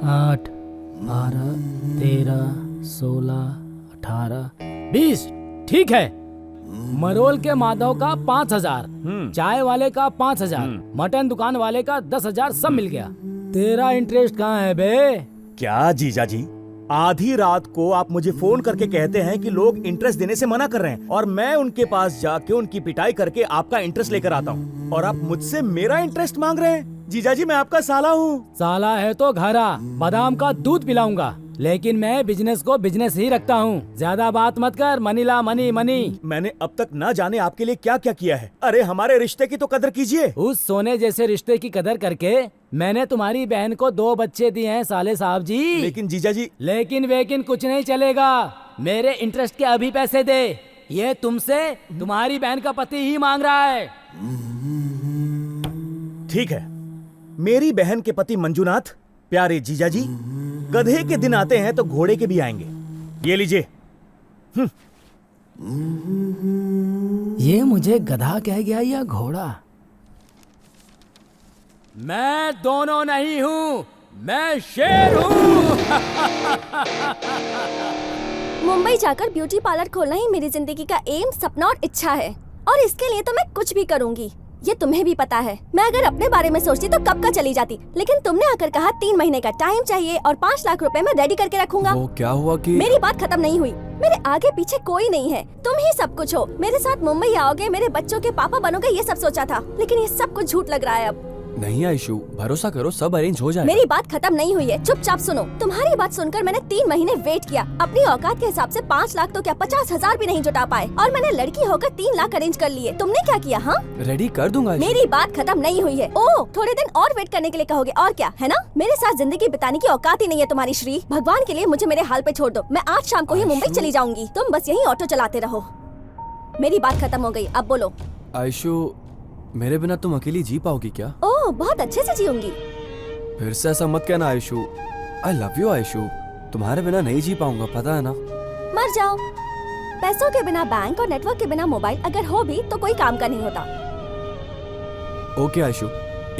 आठ, 12, 13, 16, 18, 20। ठीक है। मरोल के माधव का 5,000, चाय वाले का 5,000, मटन दुकान वाले का 10,000, सब मिल गया। तेरा इंटरेस्ट कहाँ है बे? क्या जीजा जी, आधी रात को आप मुझे फोन करके कहते हैं कि लोग इंटरेस्ट देने से मना कर रहे हैं और मैं उनके पास जाके उनकी पिटाई करके आपका इंटरेस्ट लेकर आता हूँ और आप मुझसे मेरा इंटरेस्ट मांग रहे हैं। जीजा जी, मैं आपका साला हूँ। साला है तो घर आ, बादाम का दूध पिलाऊंगा, लेकिन मैं बिजनेस को बिजनेस ही रखता हूँ। ज्यादा बात मत कर, मनी ला मनी मनी। मैंने अब तक ना जाने आपके लिए क्या क्या किया है। अरे हमारे रिश्ते की तो कदर कीजिए। उस सोने जैसे रिश्ते की कदर करके मैंने तुम्हारी बहन को 2 बच्चे दिए हैं साले साहब जी। लेकिन जीजा जी, लेकिन वेकिन कुछ नहीं चलेगा। मेरे इंटरेस्ट के अभी पैसे दे। ये तुमसे तुम्हारी बहन का पति ही मांग रहा है। ठीक है। मेरी बहन के पति मंजूनाथ, प्यारे जीजा जी, गधे के दिन आते हैं तो घोड़े के भी आएंगे। ये लीजिए। ये मुझे गधा कह गया या घोड़ा? मैं दोनों नहीं हूँ, मैं शेर हूँ। मुंबई जाकर ब्यूटी पार्लर खोलना ही मेरी जिंदगी का एम, सपना और इच्छा है और इसके लिए तो मैं कुछ भी करूंगी। ये तुम्हें भी पता है। मैं अगर अपने बारे में सोचती तो कब का चली जाती, लेकिन तुमने आकर कहा 3 महीने का टाइम चाहिए और 5 लाख रुपए मैं रेडी करके रखूंगा। वो क्या हुआ कि मेरी बात खत्म नहीं हुई। मेरे आगे पीछे कोई नहीं है, तुम ही सब कुछ हो। मेरे साथ मुंबई आओगे, मेरे बच्चों के पापा बनोगे, ये सब सोचा था, लेकिन ये सब कुछ झूठ लग रहा है अब। नहीं आयशु, भरोसा करो, सब अरेंज हो जाएगा। मेरी बात खत्म नहीं हुई है, चुपचाप सुनो। तुम्हारी बात सुनकर मैंने 3 महीने वेट किया। अपनी औकात के हिसाब से 5 लाख तो क्या 50,000 भी नहीं जुटा पाए और मैंने लड़की होकर 3 लाख अरेंज कर लिए। तुमने क्या किया? हाँ, रेडी कर दूंगा आयशु। मेरी बात खत्म नहीं हुई है। ओह, थोड़े दिन और वेट करने के लिए कहोगे और क्या, है ना? मेरे साथ जिंदगी बिताने की औकात ही नहीं है तुम्हारी श्री। भगवान के लिए मुझे मेरे हाल पे छोड़ दो। मैं आज शाम को ही मुंबई चली जाऊंगी। तुम बस यही ऑटो चलाते रहो। मेरी बात खत्म हो गई, अब बोलो। आयशु, मेरे बिना तुम अकेली जी पाओगी क्या? ओह, बहुत अच्छे से जीऊंगी। फिर से ऐसा मत कहना आयशु। आई लव यू आयशु, तुम्हारे बिना नहीं जी पाऊंगा, पता है ना। मर जाओ। पैसों के बिना बैंक और नेटवर्क के बिना मोबाइल अगर हो भी तो कोई काम का नहीं होता। ओके आयशु,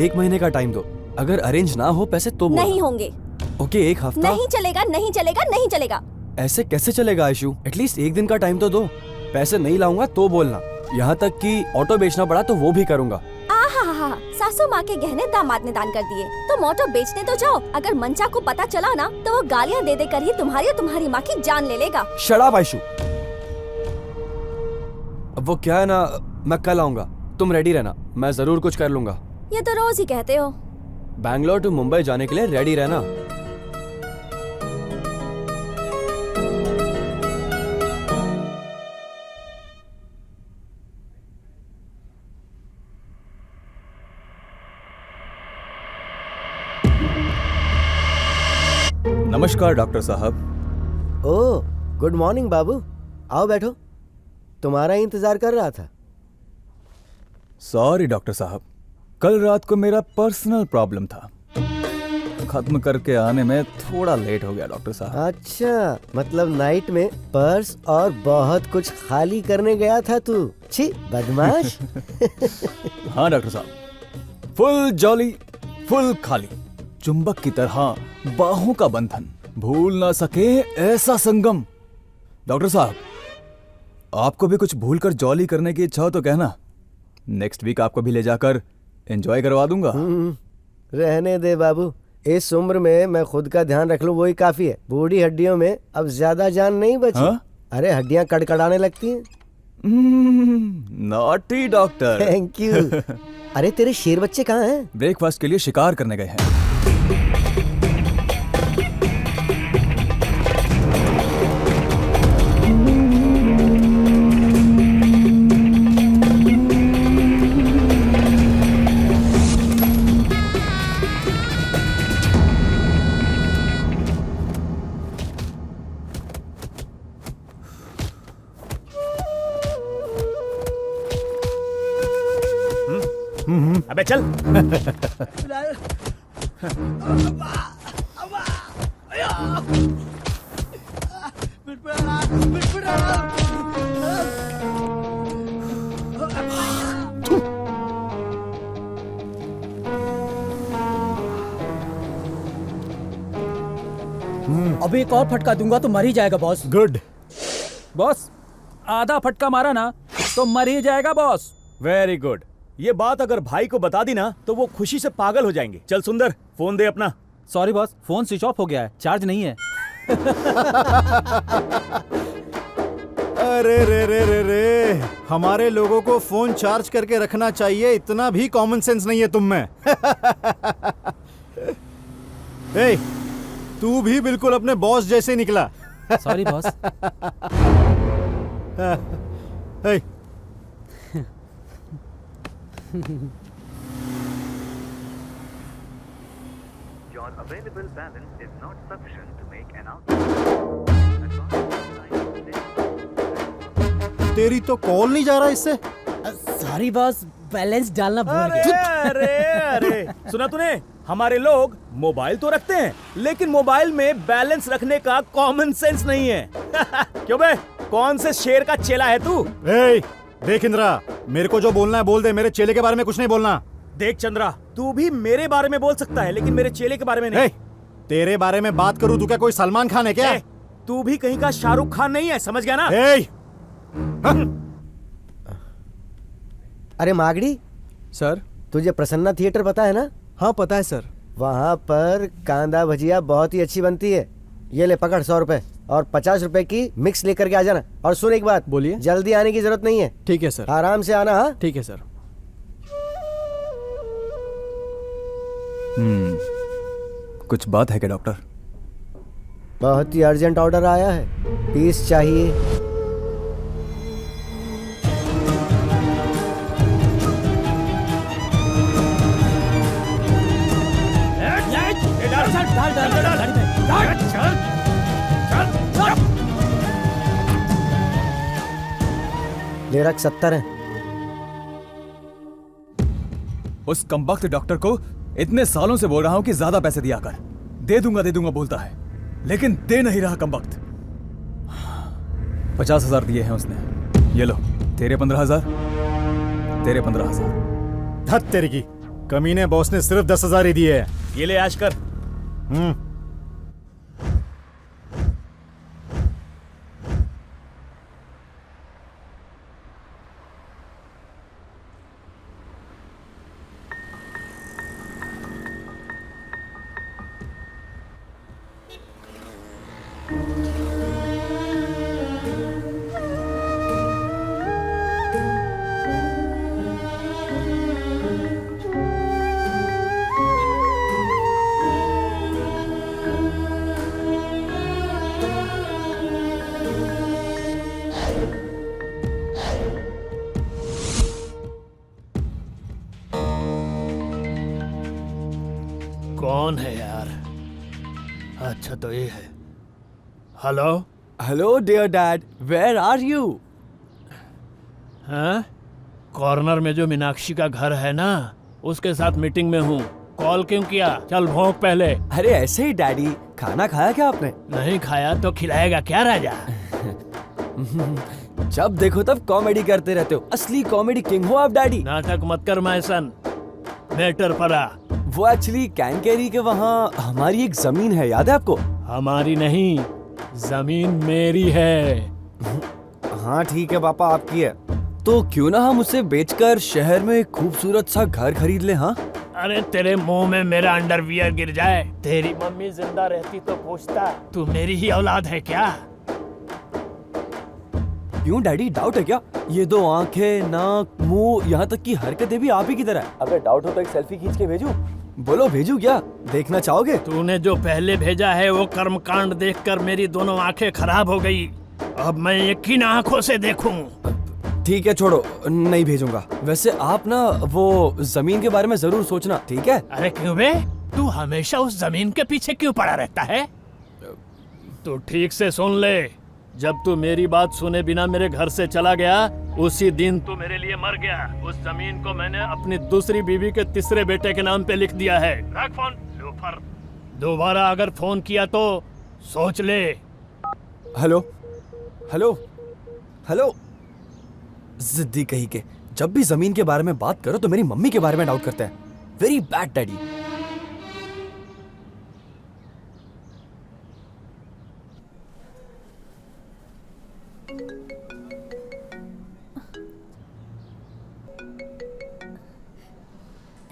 1 महीने का टाइम दो। अगर अरेंज ना हो पैसे तो बोलना। नहीं होंगे। ओके, 1 हफ्ता। नहीं चलेगा, नहीं चलेगा, नहीं चलेगा। ऐसे कैसे चलेगा आयशु? एटलीस्ट 1 दिन का टाइम तो दो। पैसे नहीं लाऊंगा तो बोलना। यहाँ तक कि ऑटो बेचना पड़ा तो वो भी करूँगा। आहा, सासू माँ के गहने दामाद ने दान कर दिए। तुम ऑटो बेचने तो जाओ, अगर मंचा को पता चला ना तो वो गालियाँ दे कर ही तुम्हारी और तुम्हारी माँ की जान ले लेगा। Shut up Aishu. अब वो क्या है ना, मैं कल आऊंगा, तुम रेडी रहना, मैं जरूर कुछ कर लूंगा। ये तो रोज ही कहते हो। बैंगलोर टू मुंबई जाने के लिए रेडी रहना। नमस्कार डॉक्टर साहब। ओह, गुड मॉर्निंग बाबू। आओ बैठो, तुम्हारा इंतजार कर रहा था। सॉरी डॉक्टर साहब, कल रात को मेरा पर्सनल प्रॉब्लम था, खत्म करके आने में थोड़ा लेट हो गया डॉक्टर साहब। अच्छा, मतलब नाइट में पर्स और बहुत कुछ खाली करने गया था तू। छी बदमाश। हाँ डॉक्टर साहब, फुल जॉली, फुल खाली, चुंबक की तरह बाहों का बंधन, भूल ना सके ऐसा संगम। डॉक्टर साहब, आपको भी कुछ भूल कर जॉली करने की इच्छा हो तो कहना, नेक्स्ट वीक आपको भी ले जाकर एंजॉय करवा दूंगा। रहने दे बाबू, इस उम्र में मैं खुद का ध्यान रख लूं वही काफी है। बूढ़ी हड्डियों में अब ज्यादा जान नहीं बची। हाँ? अरे हड्डियां कड़कड़ाने लगती हैं। Naughty doctor. Thank you. अरे तेरे शेर बच्चे कहाँ हैं? ब्रेकफास्ट के लिए शिकार करने गए हैं। अबे चल। अभी एक और फटका दूंगा तो मर ही जाएगा बॉस। गुड बॉस, आधा फटका मारा ना तो मर ही जाएगा बॉस। Very good. ये बात अगर भाई को बता दी ना तो वो खुशी से पागल हो जाएंगे। चल सुंदर, फोन दे अपना। Sorry boss, phone switch off हो गया है, चार्ज नहीं है। अरे रे रे रे रे, हमारे लोगों को फोन चार्ज करके रखना चाहिए, इतना भी कॉमन सेंस नहीं है तुम में। ए, तू भी बिल्कुल अपने बॉस जैसे निकला। Sorry boss. A, Your available balance is not sufficient to make an output. तेरी तो कॉल नहीं जा रहा इससे। सॉरी बॉस, बैलेंस डालना भूल अरे गया। अरे अरे, सुना तूने? हमारे लोग मोबाइल तो रखते हैं लेकिन मोबाइल में बैलेंस रखने का कॉमन सेंस नहीं है। क्यों बे? कौन से शेर का चेला है तू? ए, देख इंद्रा, मेरे को जो बोलना है बोल दे, मेरे चेले के बारे में कुछ नहीं बोलना। देख चंद्रा, तू भी मेरे बारे में बोल सकता है लेकिन मेरे चेले के बारे में नहीं। ए, तेरे बारे में बात करूं, तू क्या कोई सलमान खान है क्या? ए, तू भी कहीं का शाहरुख खान नहीं है, समझ गया ना? ए, अरे मागड़ी, सर। तुझे प्रसन्ना थिएटर पता है ना? हाँ पता है सर। वहाँ पर कांदा भजिया बहुत ही अच्छी बनती है। ये ले पकड़ 100 रुपए और 50 रुपए की मिक्स लेकर के आ जाना। और सुन एक बात, बोलिए। जल्दी आने की जरूरत नहीं है, ठीक है सर। आराम से आना। हाँ, ठीक है सर। कुछ बात है क्या डॉक्टर? बहुत ही अर्जेंट ऑर्डर आया है, पीस चाहिए। ले रख 70 है। उस कमबख्त डॉक्टर को इतने सालों से बोल रहा हूं कि ज्यादा पैसे दिया कर। दे दूंगा बोलता है लेकिन दे नहीं रहा कमबख्त। 50,000 दिए हैं उसने। ये लो, तेरे 15,000, तेरे 15,000। धत तेरी की, कमीने बॉस ने सिर्फ 10,000 ही दिए हैं। ये ले ऐश कर। कौन है यार? अच्छा तो ये है। Hello. Hello dear dad, where are you? हाँ, कॉर्नर में जो मीनाक्षी का घर है ना, उसके साथ मीटिंग में हूँ। कॉल क्यों किया? चल भौंक पहले। अरे ऐसे ही डैडी। खाना खाया क्या आपने? नहीं खाया तो खिलाएगा क्या राजा? जब देखो तब कॉमेडी करते रहते हो, असली कॉमेडी किंग हो आप डैडी। नाटक मत कर मैसन, मैटर पर आ। वो एक्चुअली कैनकेरी के वहाँ हमारी एक जमीन है, याद है आपको? हमारी नहीं, जमीन मेरी है। हाँ ठीक है पापा, आपकी है। तो क्यों ना हम उसे बेचकर शहर में एक खूबसूरत सा घर खरीद लें? हाँ अरे तेरे मुंह में मेरा अंडरवियर गिर जाए। तेरी मम्मी जिंदा रहती तो पूछता तू मेरी ही औलाद है क्या? क्यों डैडी, डाउट है क्या? ये दो आंखें, नाक, मुंह, यहाँ तक कि हरकतें भी आप ही की तरह है। अगर डाउट हो तो एक सेल्फी खींच के भेजूं? बोलो भेजूं क्या? देखना चाहोगे? तूने जो पहले भेजा है वो कर्मकांड देखकर मेरी दोनों आंखें खराब हो गई। अब मैं यकीन आंखों से देखूं। ठीक है छोड़ो, नहीं भेजूंगा। वैसे आप ना वो जमीन के बारे में जरूर सोचना, ठीक है? अरे क्यों बे, तू हमेशा उस जमीन के पीछे क्यों पड़ा रहता है? तू ठीक से सुन ले, जब तू मेरी बात सुने बिना मेरे घर से चला गया, उसी दिन तू मेरे लिए मर गया। उस जमीन को मैंने अपनी दूसरी बीवी के तीसरे बेटे के नाम पे लिख दिया है। रख फोन, लूफर। दोबारा अगर फोन किया तो सोच ले। हेलो हेलो हेलो, जिद्दी कहीं के, जब भी जमीन के बारे में बात करो तो मेरी मम्मी के बारे में डाउट करते हैं। Very bad daddy.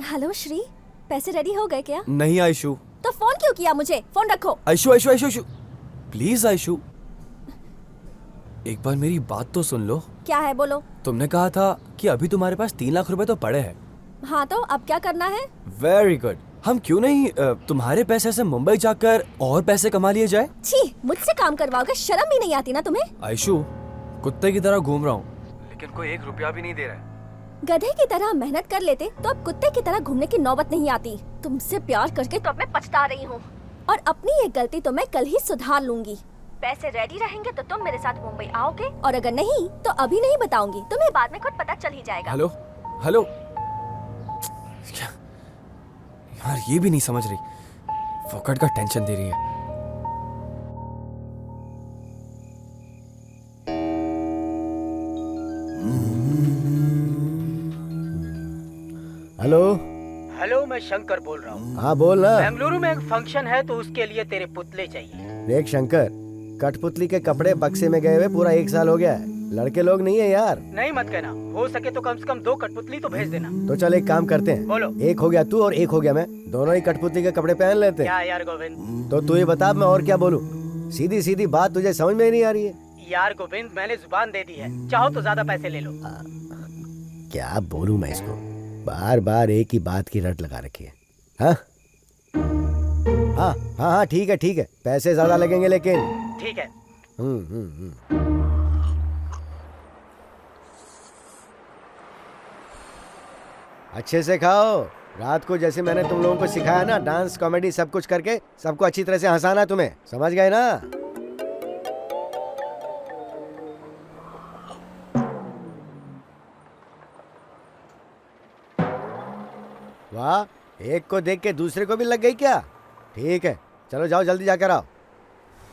Hello Shri, पैसे रेडी हो गए क्या? नहीं आयशु। तो फोन क्यों किया मुझे? फोन रखो। आयशु आयशु आयशु आयशु, प्लीज आयशु, एक बार मेरी बात तो सुन लो। क्या है, बोलो। तुमने कहा था कि अभी तुम्हारे पास 3 लाख रुपए तो पड़े हैं। हाँ, तो अब क्या करना है? Very good. हम क्यों नहीं तुम्हारे पैसे से मुंबई जाकर और पैसे कमा लिए जाए? छी, मुझसे काम करवाओगे? शर्म भी नहीं आती ना तुम्हें? आयशु, कुत्ते की तरह घूम रहा हूँ, लेकिन कोई 1 रुपया भी नहीं दे रहा है। गधे की तरह मेहनत कर लेते तो अब कुत्ते की तरह घूमने की नौबत नहीं आती। तुमसे प्यार करके तो अब मैं पछता रही हूँ, और अपनी ये गलती तो मैं कल ही सुधार लूंगी। पैसे रेडी रहेंगे तो तुम मेरे साथ मुंबई आओगे, और अगर नहीं तो अभी नहीं बताऊंगी, तुम्हें बाद में खुद पता चल ही जाएगा। हेलो हेलो, क्या यार, ये भी नहीं समझ रही, फोकट का टेंशन दे रही है। हेलो हेलो, मैं शंकर बोल रहा हूँ। हाँ बोल ना। बेंगलुरु में एक फंक्शन है तो उसके लिए तेरे पुतले चाहिए। देख शंकर, कठपुतली के कपड़े बक्से में गए हुए पूरा 1 साल हो गया है। लड़के लोग नहीं है यार। नहीं मत कहना, हो सके तो कम से कम 2 कठपुतली तो भेज देना। तो चल एक काम करते हैं, बोलो। एक हो गया तू और एक हो गया मैं, दोनों ही कठपुतली के कपड़े पहन लेते हैं। क्या यार गोविंद? तो तू ही बता, मैं और क्या बोलूं? सीधी सीधी बात तुझे समझ में ही नहीं आ रही है। यार गोविंद, मैंने जुबान दे दी है, चाहो तो ज्यादा पैसे ले लो। क्या बोलूं मैं इसको, बार बार एक ही बात की रट लगा रखी है। हाँ हाँ हाँ हाँ, ठीक है ठीक है, पैसे ज्यादा लगेंगे लेकिन। ठीक है। अच्छे से खाओ। रात को जैसे मैंने तुम लोगों को सिखाया ना, डांस कॉमेडी सब कुछ करके सबको अच्छी तरह से हंसाना, तुम्हें समझ गए ना? वाह, एक को देख के दूसरे को भी लग गई क्या? ठीक है, चलो जाओ जल्दी जाकर आओ।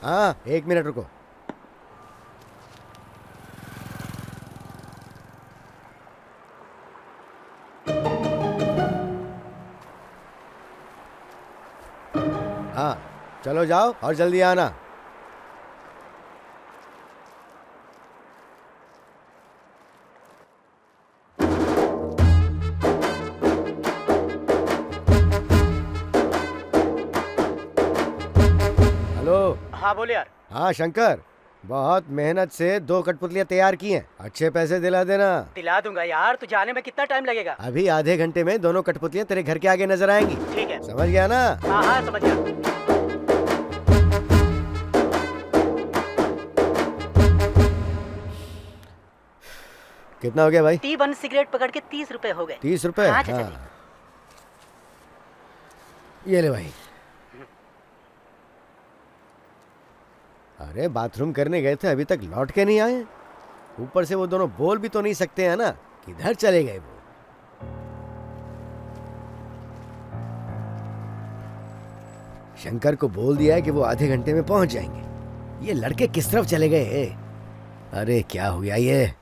हाँ, 1 मिनट रुको। हाँ चलो जाओ और जल्दी आना। हेलो। हाँ बोले यार। हाँ शंकर, बहुत मेहनत से 2 कठपुतलियाँ तैयार की हैं, अच्छे पैसे दिला देना। दिला दूंगा यार, तुझे आने में कितना टाइम लगेगा? अभी आधे घंटे में दोनों कठपुतलियाँ तेरे घर के आगे नजर आएंगी। ठीक है। समझ गया ना? हाँ हाँ समझ गया। कितना हो गया भाई? T1 सिगरेट पकड़ के 30 रुपए हो गए। 30 रुपए? हाँ, चाचा जी। हाँ। ये ले भाई। अरे बाथरूम करने गए थे, अभी तक लौट के नहीं आए। ऊपर से वो दोनों बोल भी तो नहीं सकते हैं ना, किधर चले गए वो? शंकर को बोल दिया है कि वो आधे घंटे में पहुंच जाएंगे। ये लड़के किस तरफ चले गए? अरे क्या हो गया ये?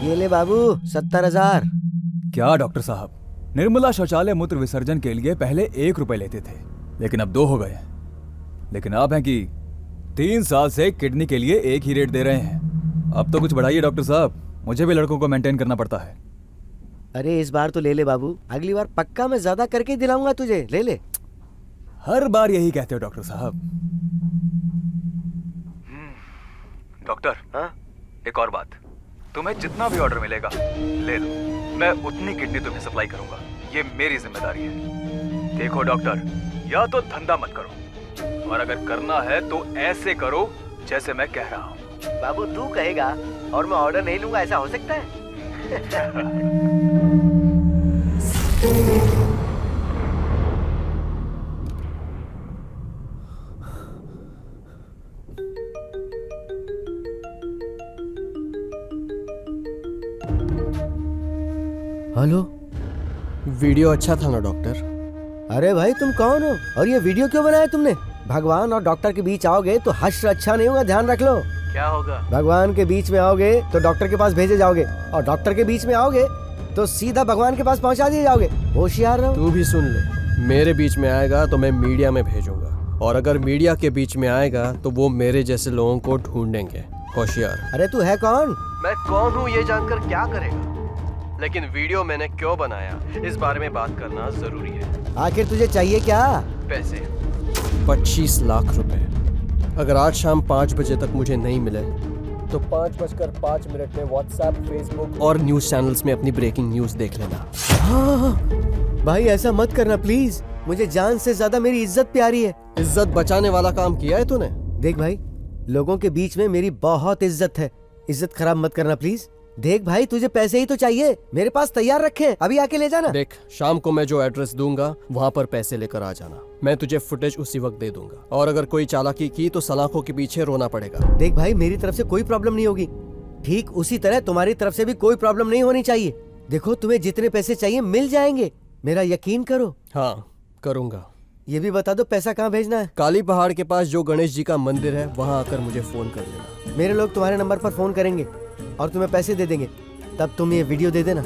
ये ले बाबू, 70,000। क्या डॉक्टर साहब, निर्मला शौचालय मूत्र विसर्जन के लिए पहले 1 रुपए लेते थे, लेकिन अब 2 हो गए। लेकिन आप हैं कि 3 साल से किडनी के लिए 1 ही रेट दे रहे हैं। अब तो कुछ बढ़ाइए डॉक्टर साहब, मुझे भी लड़कों को मेंटेन करना पड़ता है। अरे इस बार तो ले ले बाबू, अगली बार पक्का मैं ज्यादा करके दिलाऊंगा तुझे, ले ले। हर बार यही कहते हो डॉक्टर साहब। डॉक्टर, एक और बात, तुम्हें जितना भी ऑर्डर मिलेगा ले लो। मैं उतनी किडनी तुम्हें सप्लाई करूंगा। ये मेरी जिम्मेदारी है। देखो डॉक्टर, या तो धंधा मत करो, और अगर करना है तो ऐसे करो जैसे मैं कह रहा हूँ। बाबू तू कहेगा और मैं ऑर्डर नहीं लूंगा, ऐसा हो सकता है? हेलो, वीडियो अच्छा था ना डॉक्टर? अरे भाई तुम कौन हो और ये वीडियो क्यों बनाया तुमने? भगवान और डॉक्टर के बीच आओगे तो हश्र अच्छा नहीं होगा, ध्यान रख लो। क्या होगा? भगवान के बीच में आओगे तो डॉक्टर के पास भेजे जाओगे, और डॉक्टर के बीच में आओगे तो सीधा भगवान के पास पहुंचा दिए जाओगे। होशियार रहो। तू भी सुन ले, मेरे बीच में आएगा तो मैं मीडिया में भेजूंगा, और अगर मीडिया के बीच में आएगा तो वो मेरे जैसे लोगों को ढूंढेंगे। होशियार। अरे तू है कौन? मैं कौन हूँ ये जानकर क्या करेगा, लेकिन वीडियो मैंने क्यों बनाया इस बारे में बात करना जरूरी है। आखिर तुझे चाहिए क्या? पैसे 25 लाख रुपए। अगर आज शाम 5 बजे तक मुझे नहीं मिले तो 5:05 में व्हाट्सएप, फेसबुक और न्यूज चैनल्स में अपनी ब्रेकिंग न्यूज देख लेना। हाँ, भाई ऐसा मत करना प्लीज, मुझे जान से ज्यादा मेरी इज्जत प्यारी है। इज्जत बचाने वाला काम किया है तूने? देख भाई, लोगों के बीच में मेरी बहुत इज्जत है, इज्जत खराब मत करना प्लीज। देख भाई, तुझे पैसे ही तो चाहिए, मेरे पास तैयार रखे हैं, अभी आके ले जाना। देख, शाम को मैं जो एड्रेस दूंगा वहाँ पर पैसे लेकर आ जाना। मैं तुझे फुटेज उसी वक्त दे दूंगा, और अगर कोई चालाकी की तो सलाखों के पीछे रोना पड़ेगा। देख भाई, मेरी तरफ से कोई प्रॉब्लम नहीं होगी, ठीक उसी तरह तुम्हारी तरफ से भी कोई प्रॉब्लम नहीं होनी चाहिए। देखो, तुम्हें जितने पैसे चाहिए मिल जाएंगे, मेरा यकीन करो। हाँ, करूंगा। ये भी बता दो पैसा कहाँ भेजना है? काली पहाड़ के पास जो गणेश जी का मंदिर है वहाँ आकर मुझे फोन कर लेना। मेरे लोग तुम्हारे नंबर पर फोन करेंगे और तुम्हें पैसे दे देंगे, तब तुम ये वीडियो दे देना।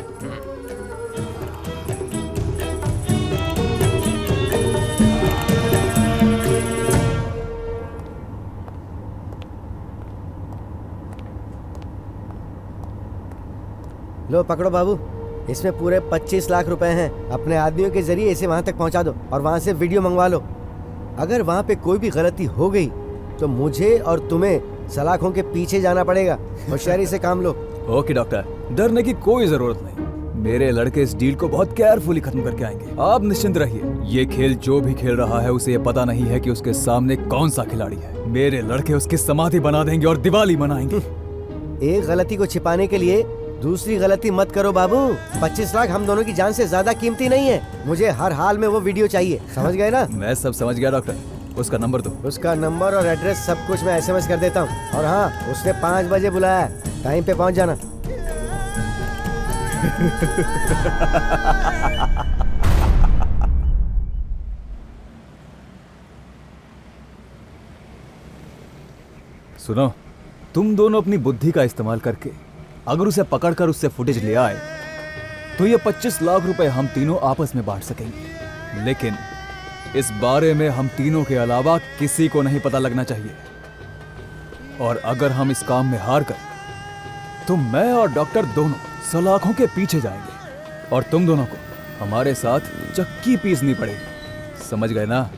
लो पकड़ो बाबू, इसमें पूरे 25 लाख रुपए हैं। अपने आदमियों के जरिए इसे वहां तक पहुंचा दो और वहां से वीडियो मंगवा लो। अगर वहां पे कोई भी गलती हो गई तो मुझे और तुम्हें सलाखों के पीछे जाना पड़ेगा। होशियारी से काम लो। ओके डॉक्टर, डरने की कोई जरूरत नहीं। मेरे लड़के इस डील को बहुत केयरफुली खत्म करके आएंगे, आप निश्चिंत रहिए। ये खेल जो भी खेल रहा है उसे ये पता नहीं है कि उसके सामने कौन सा खिलाड़ी है। मेरे लड़के उसकी समाधि बना देंगे और दिवाली मनाएंगे। एक गलती को छिपाने के लिए दूसरी गलती मत करो बाबू। 25 लाख हम दोनों की जान से ज्यादा कीमती नहीं है, मुझे हर हाल में वो वीडियो चाहिए, समझ गए ना? मैं सब समझ गया डॉक्टर, उसका नंबर दो। उसका नंबर और एड्रेस सब कुछ मैं SMS कर देता हूँ। और हाँ, उसने 5 बजे बुलाया है, टाइम पे पहुँच जाना। सुनो, तुम दोनों अपनी बुद्धि का इस्तेमाल करके अगर उसे पकड़कर उससे फुटेज ले आए तो ये 25 लाख रुपए हम तीनों आपस में बांट सकेंगे। लेकिन इस बारे में हम तीनों के अलावा किसी को नहीं पता लगना चाहिए। और अगर हम इस काम में हार गए तो मैं और डॉक्टर दोनों सलाखों के पीछे जाएंगे और तुम दोनों को हमारे साथ चक्की पीसनी पड़ेगी। समझ गए ना?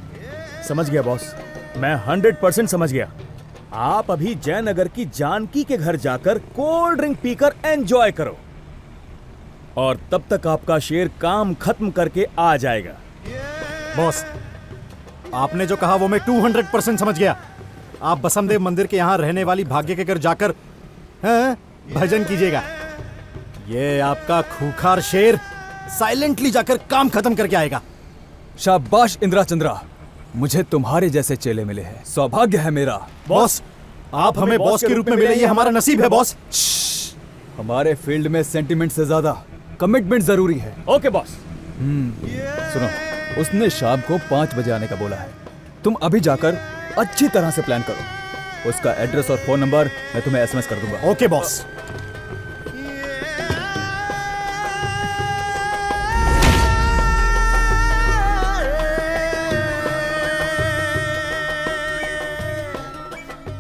समझ गया बॉस, मैं 100% समझ गया। आप अभी जयनगर की जानकी के घर जाकर कोल्ड ड्रिंक पीकर एंजॉय करो, और तब तक आपका शेर काम खत्म करके आ जाएगा। बॉस, आपने जो कहा वो मैं 200% समझ गया। आप बसमदेव मंदिर के यहाँ रहने वाली भाग्य के घर जाकर भजन कीजिएगा। ये आपका खूंखार शेर साइलेंटली जाकर काम खत्म करके आएगा। शाबाश इंद्रा चंद्रा, मुझे तुम्हारे जैसे चेले मिले हैं, सौभाग्य है मेरा। बॉस, आप हमें बॉस के रूप में मिले, ये हमारा नसीब है बॉस। हमारे फील्ड में सेंटिमेंट से ज्यादा कमिटमेंट जरूरी है। Okay boss. सुनो, उसने शाम को 5 बजे आने का बोला है। तुम अभी जाकर अच्छी तरह से प्लान करो। उसका एड्रेस और फोन नंबर मैं तुम्हें SMS कर दूंगा। Okay boss.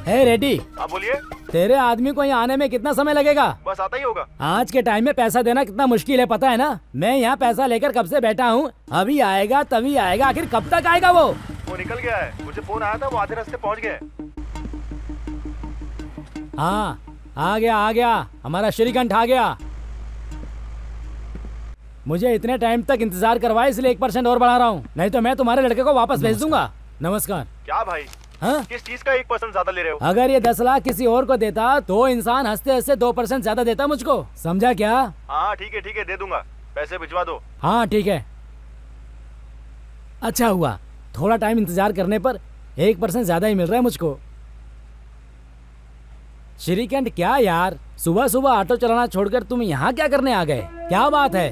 है रेडी? आप बोलिए। तेरे आदमी को यहाँ आने में कितना समय लगेगा? बस आता ही होगा। आज के टाइम में पैसा देना कितना मुश्किल है पता है ना? मैं यहाँ पैसा लेकर कब से बैठा हूँ, अभी आएगा तभी आएगा, आखिर कब तक आएगा वो? वो निकल गया है, मुझे फोन आया था, वो आधे रास्ते पहुँच गए। हाँ, आ गया हमारा श्रीकंठ आ गया। मुझे इतने टाइम तक इंतजार करवाए इसलिए 1% और बढ़ा रहा हूँ, नहीं तो मैं तुम्हारे लड़के को वापस भेज दूंगा। नमस्कार। क्या भाई, हाँ? किस चीज का 1% ज्यादा ले रहे हो? अगर ये 10 लाख किसी और को देता तो इंसान हंसते हंसते 2% ज्यादा देता मुझको, समझा क्या? हाँ ठीक है दे दूंगा, पैसे भिजवा दो। हाँ ठीक है। अच्छा हुआ, थोड़ा टाइम इंतजार करने पर 1% ज्यादा ही मिल रहा है मुझको। श्रीकांत क्या यार, सुबह सुबह ऑटो चलाना छोड़कर तुम यहाँ क्या करने आ गए? क्या बात है?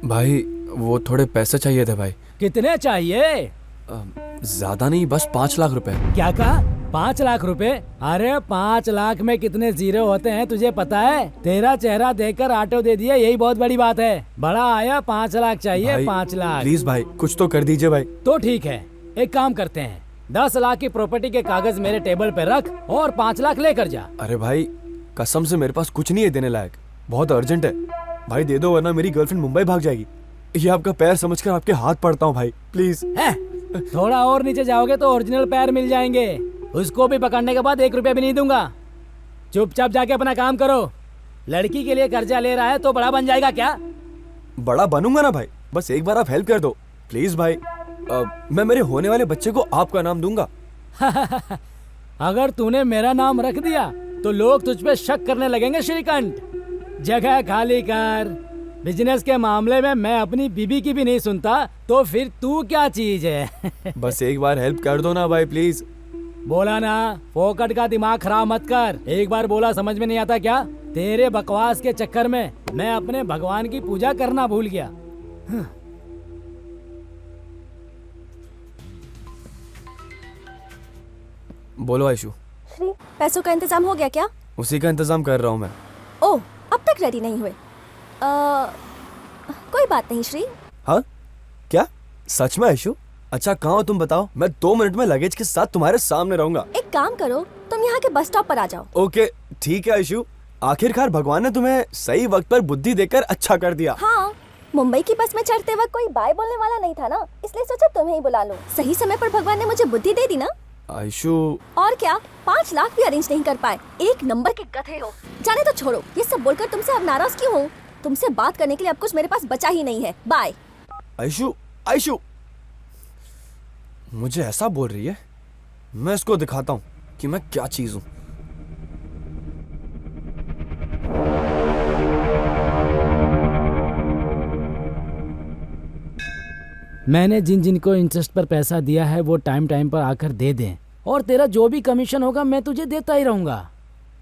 भाई वो थोड़े पैसे चाहिए थे भाई। कितने चाहिए? ज्यादा नहीं, बस 5 लाख रुपए। क्या कहा? 5 लाख रुपए? अरे 5 लाख में कितने जीरो होते हैं तुझे पता है? तेरा चेहरा देखकर ऑटो दे दिया, यही बहुत बड़ी बात है। बड़ा आया, 5 लाख चाहिए। 5 लाख प्लीज भाई, कुछ तो कर दीजिए भाई। तो ठीक है, एक काम करते हैं, 10 लाख की प्रॉपर्टी के कागज मेरे टेबल पे रख और 5 लाख लेकर जा। अरे भाई कसम से मेरे पास कुछ नहीं है देने लायक, बहुत अर्जेंट है भाई, दे दो वरना मेरी गर्लफ्रेंड मुंबई भाग जाएगी। ये आपका पैर समझकर आपके हाथ पड़ता हूँ भाई, प्लीज। थोड़ा और नीचे जाओगे तो ओरिजिनल पैर मिल जाएंगे, उसको भी पकड़ने के बाद 1 रुपया भी नहीं दूंगा। चुपचाप जाके अपना काम करो। लड़की के लिए कर्जा ले रहा है तो बड़ा बन जाएगा क्या? बड़ा बनूंगा ना भाई, बस एक बार आप हेल्प कर दो प्लीज भाई। मैं मेरे होने वाले बच्चे को आपका नाम दूंगा। अगर तूने मेरा नाम रख दिया तो लोग तुझ पे शक करने लगेंगे श्रीकांत। जगह खाली कर। बिजनेस के मामले में मैं अपनी बीबी की भी नहीं सुनता, तो फिर तू क्या चीज है? बस एक बार हेल्प कर दो ना भाई प्लीज। बोला ना, फोकट का दिमाग खराब मत कर। एक बार बोला समझ में नहीं आता क्या? तेरे बकवास के चक्कर में मैं अपने भगवान की पूजा करना भूल गया। बोलो आयशु। श्री, पैसों का इंतजाम हो गया क्या? उसी का इंतजाम कर रहा हूँ मैं। ओह, अब तक रेडी नहीं हुए? कोई बात नहीं श्री। हाँ क्या सच में आयशु? अच्छा कहाँ हो तुम बताओ, मैं 2 मिनट में लगेज के साथ तुम्हारे सामने रहूंगा। एक काम करो, तुम यहाँ के बस स्टॉप पर आ जाओ। ओके ठीक है आयशु, आखिरकार भगवान ने तुम्हें सही वक्त पर बुद्धि देकर अच्छा कर दिया। हाँ, मुंबई की बस में चढ़ते वक्त कोई बाय बोलने वाला नहीं था ना, इसलिए सोचा तुम्हें ही बुला लूं। सही समय पर भगवान ने मुझे बुद्धि दे दी ना। आयशु और क्या, 5 लाख भी अरेंज नहीं कर पाए। 1 नंबर के गधे हो। जाने तो छोड़ो, ये सब बोलकर तुमसे अब नाराज क्यों हूँ? तुमसे बात करने के लिए अब कुछ मेरे पास बचा ही नहीं है। बाय। आयशु आयशु मुझे ऐसा बोल रही है, मैं इसको दिखाता हूँ कि मैं क्या चीज हूँ। मैंने जिन जिन को इंटरेस्ट पर पैसा दिया है वो टाइम टाइम पर आकर दे दें, और तेरा जो भी कमीशन होगा मैं तुझे देता ही रहूंगा,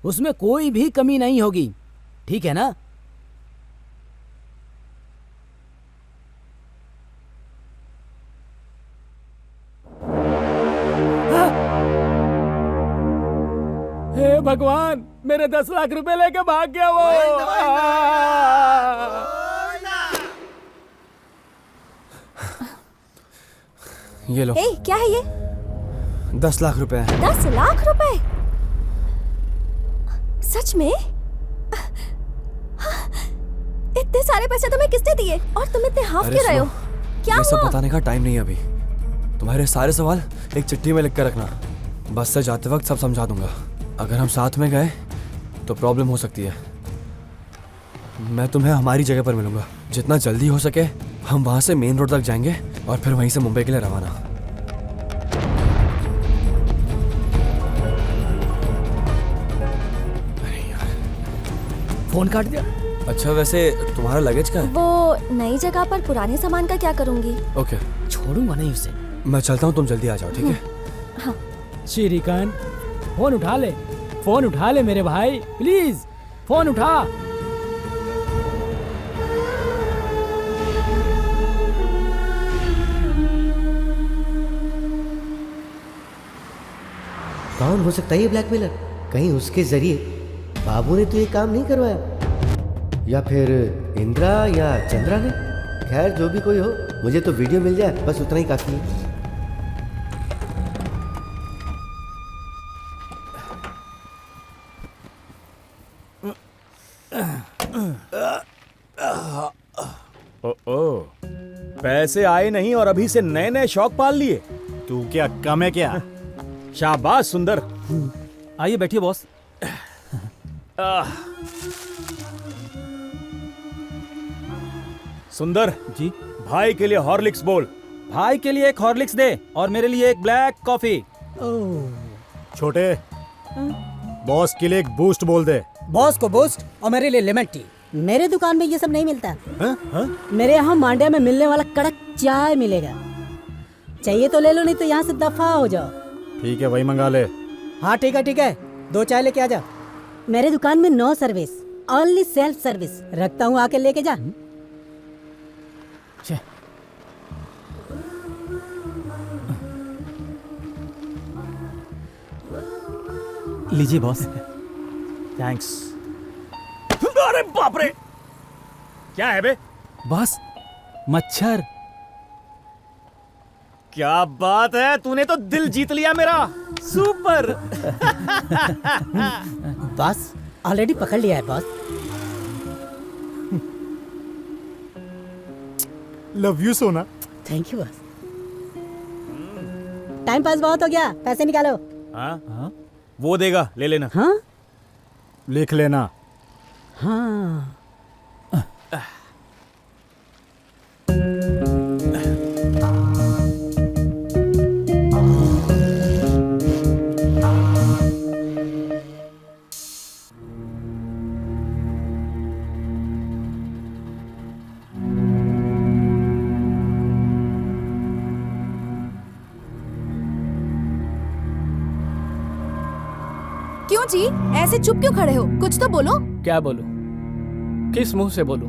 उसमें कोई भी कमी नहीं होगी, ठीक है ना? हे भगवान, मेरे 10 लाख रुपए लेके भाग गया वो। ये लो। ए, क्या है ये? 10 लाख रुपए हैं। 10 लाख रुपए? सच में? इतने सारे पैसे तुम्हें किसने दिए? और तुम इतने हाफ क्यों रहे हो? क्या ये सब हुआ? बताने का टाइम नहीं है अभी। तुम्हारे सारे सवाल एक चिट्ठी में लिख कर रखना, बस से जाते वक्त सब समझा दूंगा। अगर हम साथ में गए तो प्रॉब्लम हो सकती है। मैं तुम्हें हमारी जगह पर मिलूंगा, जितना जल्दी हो सके हम वहां से मेन रोड तक जाएंगे और फिर वहीं से मुंबई के लिए रवाना। अरे यार, फोन काट दिया। अच्छा वैसे तुम्हारा लगेज का है? वो नई जगह पर पुराने सामान का क्या करूंगी? ओके, छोड़ूंगा नहीं उसे। मैं चलता हूँ, तुम जल्दी आ जाओ, ठीक है? हाँ। श्रीकांत, फोन उठा ले, फोन उठा ले मेरे भाई, प्लीज फोन उठा। कौन हो सकता है ये ब्लैकमेलर? कहीं उसके जरिए बाबू ने तो ये काम नहीं करवाया, या फिर इंदिरा या चंद्रा ने? खैर जो भी कोई हो, मुझे तो वीडियो मिल जाए बस उतना ही काफी है। ओ, पैसे आए नहीं और अभी से नए नए शौक पाल लिए। तू क्या कम है क्या? शाबाश सुंदर। आइए बैठिए बॉस। सुंदर जी। भाई के लिए हॉर्लिक्स बोल। भाई के लिए एक हॉर्लिक्स दे और मेरे लिए एक ब्लैक कॉफी। छोटे, बॉस के लिए एक बूस्ट बोल दे। बॉस को बूस्ट और मेरे लिए लेमन टी। मेरे दुकान में ये सब नहीं मिलता। मेरे यहाँ मांड्या में मिलने वाला कड़क चाय मिलेगा। चाहिए तो ले लो, नहीं तो यहाँ से दफा हो जाओ। ठीक है, वही मंगा ले। हाँ ठीक है, 2 चाय लेके आ जा। मेरे दुकान में no service, only self service. रखता हूँ, आके लेके जा। लीजिए बॉस। थैंक्स। अरे बाप रे, क्या है बे? बॉस, मच्छर। क्या बात है, तूने तो दिल जीत लिया मेरा। सुपर। बॉस ऑलरेडी पकड़ लिया है बॉस। लव यू सोना। Thank you boss. Time pass बहुत हो गया, पैसे निकालो। हाँ, वो देगा, ले लेना। हाँ लिख लेना। हाँ। क्यों जी ऐसे चुप क्यों खड़े हो? कुछ तो बोलो। क्या बोलूं? किस मुंह से बोलूं?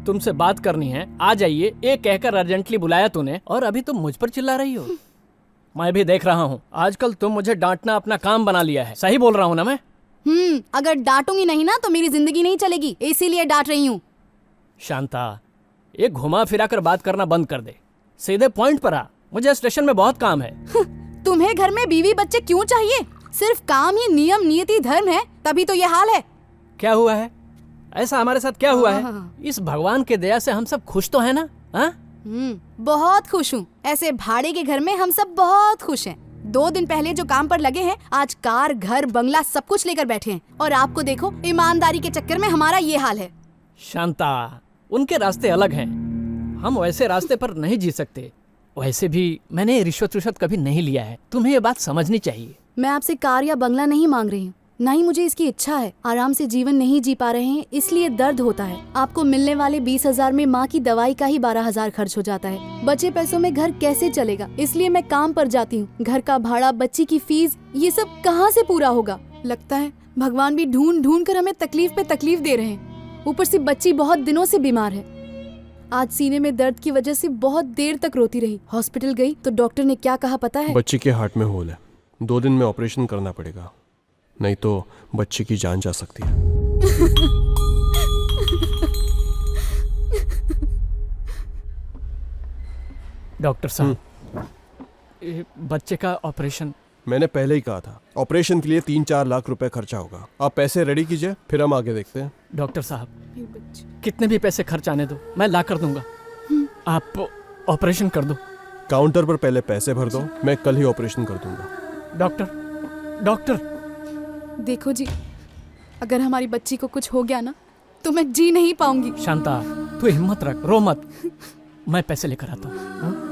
तुमसे बात करनी है, आ जाइए, ये कहकर अर्जेंटली बुलाया तूने और अभी तुम मुझ पर चिल्ला रही हो। मैं भी देख रहा हूँ, आजकल तुम मुझे डांटना अपना काम बना लिया है। सही बोल रहा हूँ ना मैं? अगर डांटूंगी नहीं ना तो मेरी जिंदगी नहीं चलेगी, इसीलिए डांट रही हूँ। शांता, ये घुमा फिरा कर बात करना बंद कर दे, सीधे पॉइंट पर आ। मुझे स्टेशन में बहुत काम है। तुम्हें घर में बीवी बच्चे क्यों चाहिए? सिर्फ काम ही नियम नियति धर्म है, तभी तो ये हाल है। क्या हुआ है? ऐसा हमारे साथ क्या हुआ है? इस भगवान के दया से हम सब खुश तो है ना? हाँ? बहुत खुश हूँ। ऐसे भाड़े के घर में हम सब बहुत खुश हैं। 2 दिन पहले जो काम पर लगे हैं, आज कार, घर, बंगला सब कुछ लेकर बैठे हैं। और आपको देखो, ईमानदारी के चक्कर में हमारा ये हाल है। शांता, उनके रास्ते अलग हैं, हम वैसे रास्ते पर नहीं जी सकते। वैसे भी मैंने रिश्वत कभी नहीं लिया है, तुम्हें ये बात समझनी चाहिए। मैं आपसे कार या बंगला नहीं मांग रही हूँ, ना ही मुझे इसकी इच्छा है। आराम से जीवन नहीं जी पा रहे हैं, इसलिए दर्द होता है। आपको मिलने वाले 20,000 में माँ की दवाई का ही 12,000 खर्च हो जाता है। बचे पैसों में घर कैसे चलेगा? इसलिए मैं काम पर जाती हूँ। घर का भाड़ा, बच्ची की फीस, ये सब कहाँ से पूरा होगा? लगता है भगवान भी ढूंढ ढूंढ कर हमें तकलीफ पे तकलीफ दे रहे हैं। ऊपर से बच्ची बहुत दिनों से बीमार है। आज सीने में दर्द की वजह से बहुत देर तक रोती रही। हॉस्पिटल गई तो डॉक्टर ने क्या कहा पता है? बच्ची के हार्ट में होल है, 2 दिन में ऑपरेशन करना पड़ेगा, नहीं तो बच्ची की जान जा सकती है। डॉक्टर साहब, बच्चे का ऑपरेशन। मैंने पहले ही कहा था, ऑपरेशन के लिए 3-4 लाख रुपए खर्चा होगा। आप पैसे रेडी कीजिए, फिर हम आगे देखते हैं। डॉक्टर साहब, कितने भी पैसे खर्च आने दो, मैं ला कर दूंगा। आप ऑपरेशन कर दो। काउंटर पर पहले पैसे भर दो, मैं कल ही ऑपरेशन कर दूंगा। डॉक्टर देखो जी, अगर हमारी बच्ची को कुछ हो गया ना तो मैं जी नहीं पाऊंगी। शांता, तू हिम्मत रख, रो मत, मैं पैसे लेकर आता हूँ।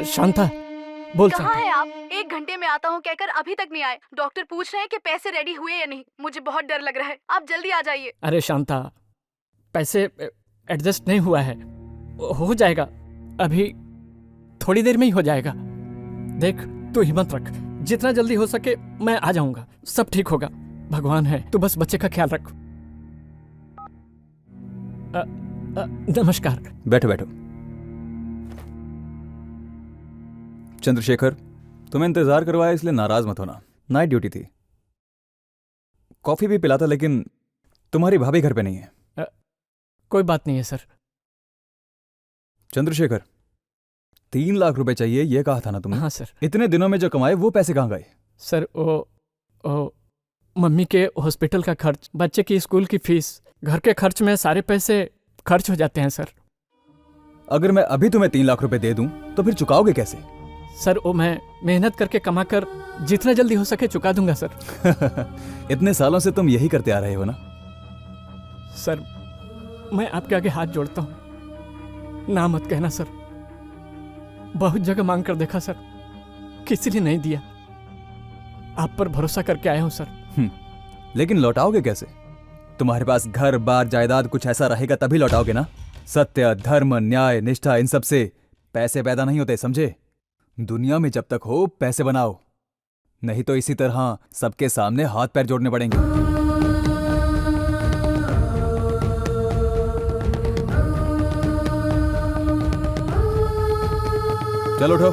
शांता, बोल। कहाँ है आप? 1 घंटे में आता हूँ कहकर अभी तक नहीं आए। डॉक्टर पूछ रहे हैं कि पैसे रेडी हुए या नहीं। मुझे बहुत डर लग रहा है, आप जल्दी आ जाइए। अरे शांता, पैसे एडजस्ट नहीं हुआ है, हो जाएगा, अभी थोड़ी देर में ही हो जाएगा। देख, तू हिम्मत रख, जितना जल्दी हो सके मैं आ जाऊंगा, सब ठीक होगा। भगवान है, तू बस बच्चे का ख्याल रख। नमस्कार। बैठो बैठो। चंद्रशेखर, तुम्हें इंतजार करवाया इसलिए नाराज मत होना, नाइट ड्यूटी थी। कॉफी भी पिलाता, लेकिन तुम्हारी भाभी घर पे नहीं है। कोई बात नहीं है सर। चंद्रशेखर, 3 लाख रुपए चाहिए ये कहा था ना तुमने? हाँ सर। इतने दिनों में जो कमाए वो पैसे कहाँ गए? सर वो मम्मी के हॉस्पिटल का खर्च, बच्चे की स्कूल की फीस, घर के खर्च में सारे पैसे खर्च हो जाते हैं सर। अगर मैं अभी तुम्हें 3 लाख रुपए दे दूं तो फिर चुकाओगे कैसे? सर वो मैं मेहनत करके कमा कर जितना जल्दी हो सके चुका दूंगा सर। इतने सालों से तुम यही करते आ रहे हो ना? सर मैं आपके आगे हाथ जोड़ता हूँ, ना मत कहना सर। बहुत जगह मांग कर देखा सर, किसी ने नहीं दिया। आप पर भरोसा करके आया हूँ सर। लेकिन लौटाओगे कैसे? तुम्हारे पास घर बार जायदाद कुछ ऐसा रहेगा तभी लौटाओगे ना। सत्य, धर्म, न्याय, निष्ठा, इन सब से पैसे पैदा नहीं होते, समझे? दुनिया में जब तक हो पैसे बनाओ, नहीं तो इसी तरह सबके सामने हाथ पैर जोड़ने पड़ेंगे। चलो उठो।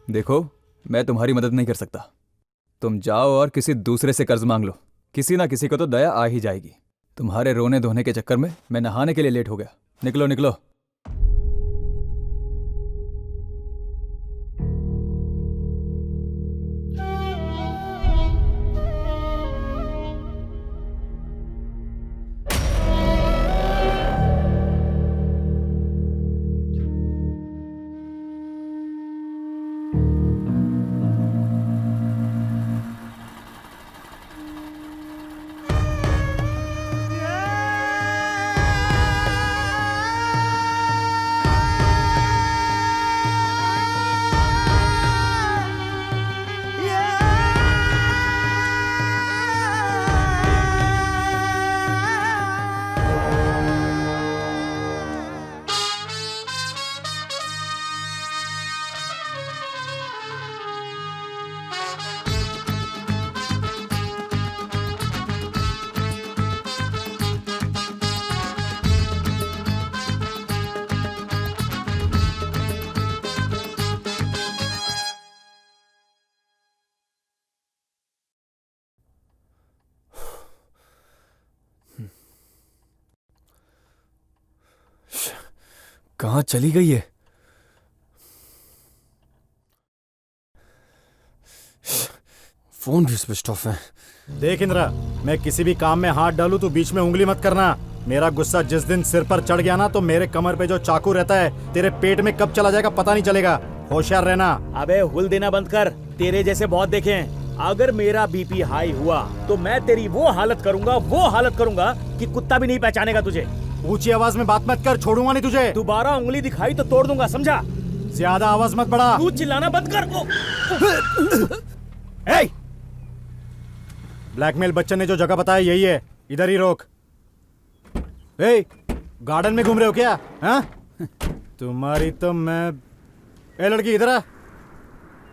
देखो मैं तुम्हारी मदद नहीं कर सकता। तुम जाओ और किसी दूसरे से कर्ज मांग लो, किसी ना किसी को तो दया आ ही जाएगी। तुम्हारे रोने धोने के चक्कर में मैं नहाने के लिए लेट हो गया। निकलो निकलो। कहाँ चली गई है? फोन भी स्विच ऑफ है। देख इंद्रा, मैं किसी भी काम में हाथ डालूं तो बीच में उंगली मत करना। मेरा गुस्सा जिस दिन सिर पर चढ़ गया ना तो मेरे कमर पे जो चाकू रहता है तेरे पेट में कब चला जाएगा पता नहीं चलेगा। होशियार रहना। अबे हुल देना बंद कर, तेरे जैसे बहुत देखे हैं। अगर मेरा बीपी हाई हुआ तो मैं तेरी वो हालत करूंगा कि कुत्ता भी नहीं पहचानेगा तुझे। ऊंची आवाज में बात मत कर, छोड़ूंगा नहीं तुझे। दोबारा उंगली दिखाई तो तोड़ दूंगा, समझा? ज्यादा आवाज मत बढ़ा। तू चिल्लाना बंद कर। ब्लैकमेल बच्चन ने जो जगह बताया यही है, इधर ही रोक। गार्डन में घूम रहे हो क्या? हाँ? तुम्हारी तो मैं। ए लड़की इधर आ।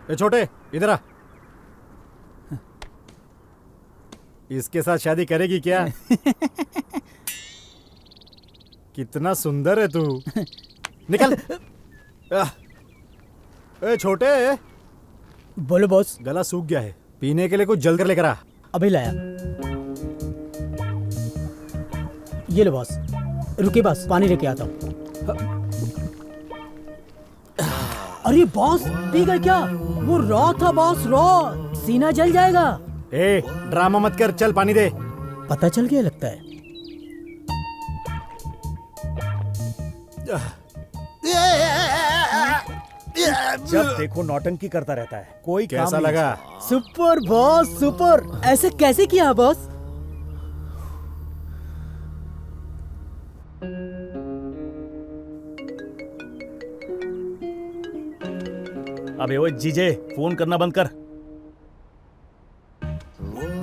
ए छोटे इधर आ। इसके साथ शादी करेगी क्या? कितना सुंदर है तू। निकल। ए छोटे। बोलो बॉस। गला सूख गया है, पीने के लिए कुछ जल्द कर लेकर आ। अभी लाया। ये लो बॉस, रुके बॉस, पानी लेके आता हूँ। अरे बॉस, पी गए क्या? वो रॉ था बॉस, रॉ। सीना जल जाएगा। ए ड्रामा मत कर, चल पानी दे। पता चल गया लगता है। जब देखो नौटंकी करता रहता है, कोई काम कैसा नहीं। लगा? Super boss, super. ऐसे कैसे किया बॉस? अबे ओए जीजे, फोन करना बंद कर।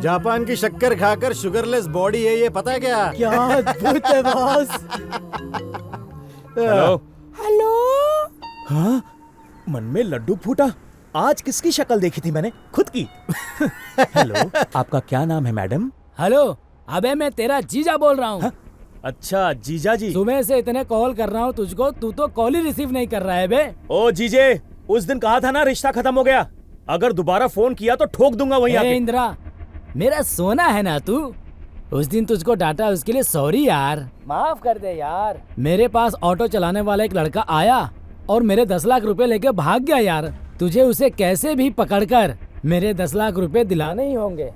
जापान की शक्कर खाकर शुगरलेस बॉडी है ये, पता है क्या? क्या अद्भुत है बॉस। हेलो। हेलो। हाँ? मन में लड्डू फूटा। आज किसकी शक्ल देखी थी मैंने? खुद की। हेलो, आपका क्या नाम है मैडम? हेलो, अबे मैं तेरा जीजा बोल रहा हूँ। हाँ? अच्छा जीजा जी। सुबह से इतने कॉल कर रहा हूँ तुझको, तू तो कॉल ही रिसीव नहीं कर रहा है बे। ओ जीजे, उस दिन कहा था ना रिश्ता खत्म हो गया। अगर दोबारा फोन किया तो ठोक दूंगा वहीं आके। इंद्रा, मेरा सोना है ना तू। उस दिन तुझको डांटा, उसके लिए सॉरी यार, माफ कर दे यार। मेरे पास ऑटो चलाने वाला एक लड़का आया और मेरे 10 लाख रुपए लेके भाग गया यार। तुझे उसे कैसे भी पकड़कर मेरे 10 लाख रुपए दिलाने ही होंगे।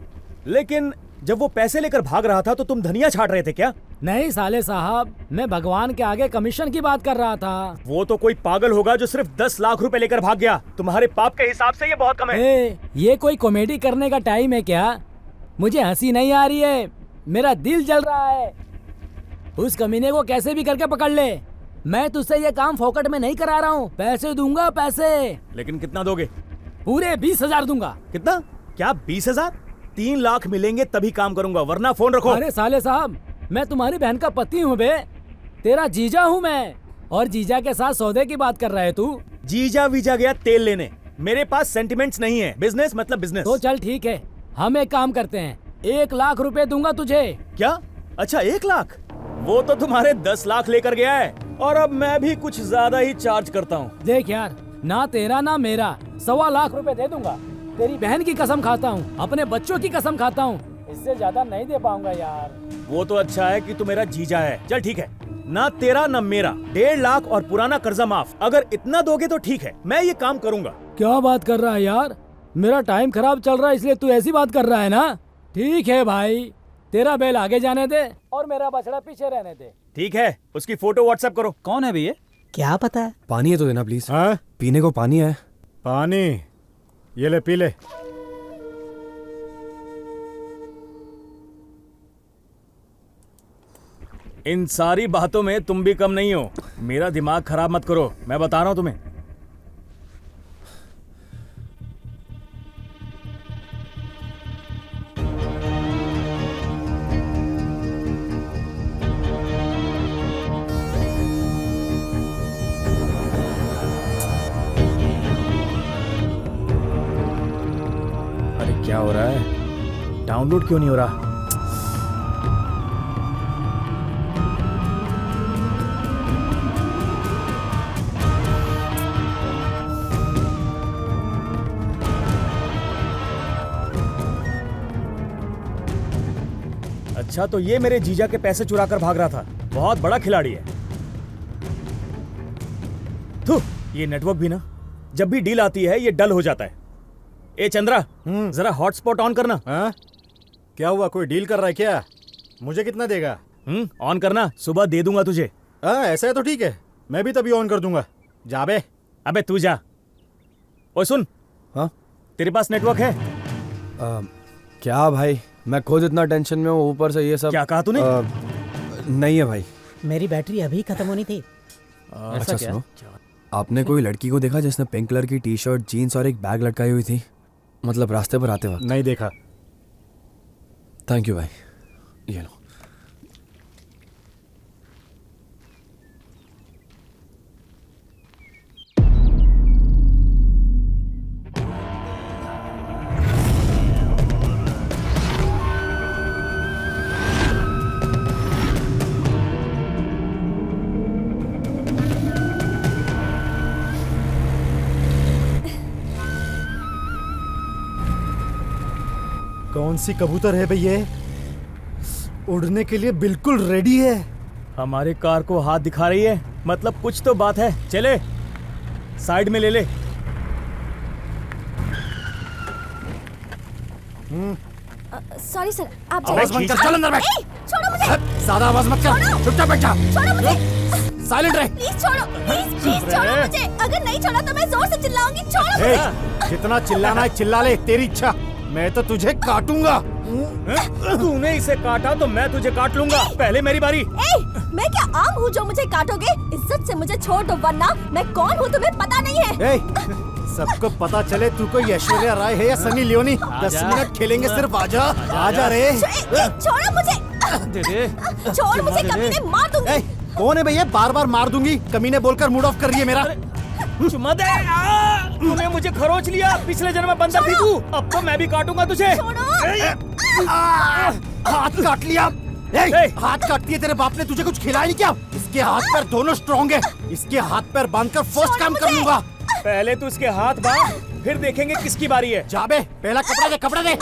लेकिन जब वो पैसे लेकर भाग रहा था तो तुम धनिया छाट रहे थे क्या? नहीं साले साहब, मैं भगवान के आगे कमीशन की बात कर रहा था। वो तो कोई पागल होगा जो सिर्फ 10 लाख रुपए लेकर भाग गया। तुम्हारे पाप के हिसाब से ये बहुत कम है। ये कोई कॉमेडी करने का टाइम है क्या? मुझे हंसी नहीं आ रही है, मेरा दिल जल रहा है। उस कमीने को कैसे भी करके पकड़ ले। मैं तुझसे ये काम फोकट में नहीं करा रहा हूँ, पैसे दूंगा पैसे। लेकिन कितना दोगे? पूरे 20,000 दूंगा। कितना? क्या 20,000? 3 लाख मिलेंगे तभी काम करूंगा, वरना फोन रखो। अरे साले साहब, मैं तुम्हारी बहन का पति हूँ बे, तेरा जीजा हूँ मैं। और जीजा के साथ सौदे की बात कर रहा है तू? जीजा वीजा गया तेल लेने, मेरे पास सेंटिमेंट्स नहीं है। बिजनेस मतलब बिजनेस। तो चल ठीक है, हम एक काम करते हैं, 1 लाख रुपए दूंगा तुझे। क्या? अच्छा 1 लाख? वो तो तुम्हारे 10 लाख लेकर गया है, और अब मैं भी कुछ ज्यादा ही चार्ज करता हूँ। देख यार, ना तेरा ना मेरा, 1.25 लाख रुपए दे दूंगा। तेरी बहन की कसम खाता हूँ, अपने बच्चों की कसम खाता हूँ, इससे ज्यादा नहीं दे पाऊंगा यार। वो तो अच्छा है कि तू मेरा जीजा है। चल ठीक है, ना तेरा ना मेरा, 1.5 लाख और पुराना कर्जा माफ। अगर इतना दोगे तो ठीक है, मैं ये काम करूंगा। क्या बात कर रहा है यार? मेरा टाइम खराब चल रहा है इसलिए तू ऐसी बात कर रहा है ना? ठीक है भाई, तेरा बैल आगे जाने दे और मेरा बछड़ा पीछे रहने दे। ठीक है, उसकी फोटो व्हाट्सएप करो। कौन है भैया? क्या पता है? पानी है तो देना प्लीज। हाँ? पीने को पानी है। पानी ये ले, पी ले। इन सारी बातों में तुम भी कम नहीं हो। मेरा दिमाग खराब मत करो, मैं बता रहा हूं तुम्हें। अरे क्या हो रहा है? डाउनलोड क्यों नहीं हो रहा? अच्छा, तो ये मेरे जीजा के पैसे चुरा कर भाग रहा था। बहुत बड़ा खिलाड़ी है। थू, ये नेटवर्क भी ना, जब भी डील आती है ये डल हो जाता है। ए चंद्रा, जरा हॉटस्पॉट ऑन करना। हाँ? क्या हुआ, कोई डील कर रहा है क्या? मुझे कितना देगा? ऑन करना, सुबह दे दूंगा तुझे। हाँ, ऐसा है तो ठीक है, मैं भी तभी ऑन कर दूंगा। जा बे। अबे तू जा। ओए सुन। हाँ? तेरे पास नेटवर्क है? क्या भाई, मैं खुद इतना टेंशन में हूँ, ऊपर से ये सब। क्या कहा तूने? नहीं है भाई। मेरी बैटरी अभी खत्म होनी थी। अच्छा सुनो, आपने कोई लड़की को देखा जिसने पिंक कलर की टी शर्ट, जीन्स और एक बैग लटकाई हुई थी? मतलब रास्ते पर आते वक्त। नहीं देखा। थैंक यू भाई, ये लो। कौन सी कबूतर है भैया? उड़ने के लिए बिल्कुल रेडी है। हमारे कार को हाथ दिखा रही है, मतलब कुछ तो बात है। चले, साइड में ले ले। सॉरी सर, आप आवाज मत कर, चल अंदर बैठ। छोड़ो मुझे। ज्यादा आवाज मत कर, चुपचाप बैठ जा। छोड़ो मुझे। साइलेंट रहे। प्लीज छोड़ो, प्लीज छोड़ो मुझे। अगर नहीं छोड़ा तो मैं जोर से चिल्लाऊंगी। छोड़ो ए, मुझे। जितना चिल्लाना है चिल्ला ले, तेरी इच्छा। मैं तो तुझे काटूंगा। तूने इसे काटा तो मैं तुझे काट लूंगा। पहले मेरी बारी। मैं क्या आम हूँ जो मुझे काटोगे? इज्जत से मुझे छोड़ दो, वरना मैं कौन हूँ तुम्हें पता नहीं है। सबको पता चले तू कोई ऐश्वर्या राय है या सनी लियोनी। 10 मिनट खेलेंगे सिर्फ, आजा आजा रे। छोड़ो मुझे। छोड़ मुझे, कमीने मार दूंगी। कौन है भैया? बार बार मार दूंगी कमीने बोलकर मूड ऑफ कर रही है मेरा। चुम्मा दे। तूने मुझे खरोच लिया। पिछले जन्म में बंदर थी तू, अब तो मैं भी काटूंगा तुझे। हाथ काट लिया। हाथ काट दिए। तेरे बाप ने तुझे कुछ खिलाया नहीं क्या? इसके हाथ पैर दोनों स्ट्रॉन्ग है। इसके हाथ पैर बांधकर फर्स्ट काम कर लूंगा। पहले तू इसके हाथ बांध, फिर देखेंगे किसकी बारी है। जा बे, पहला कपड़ा दे, कपड़ा दे।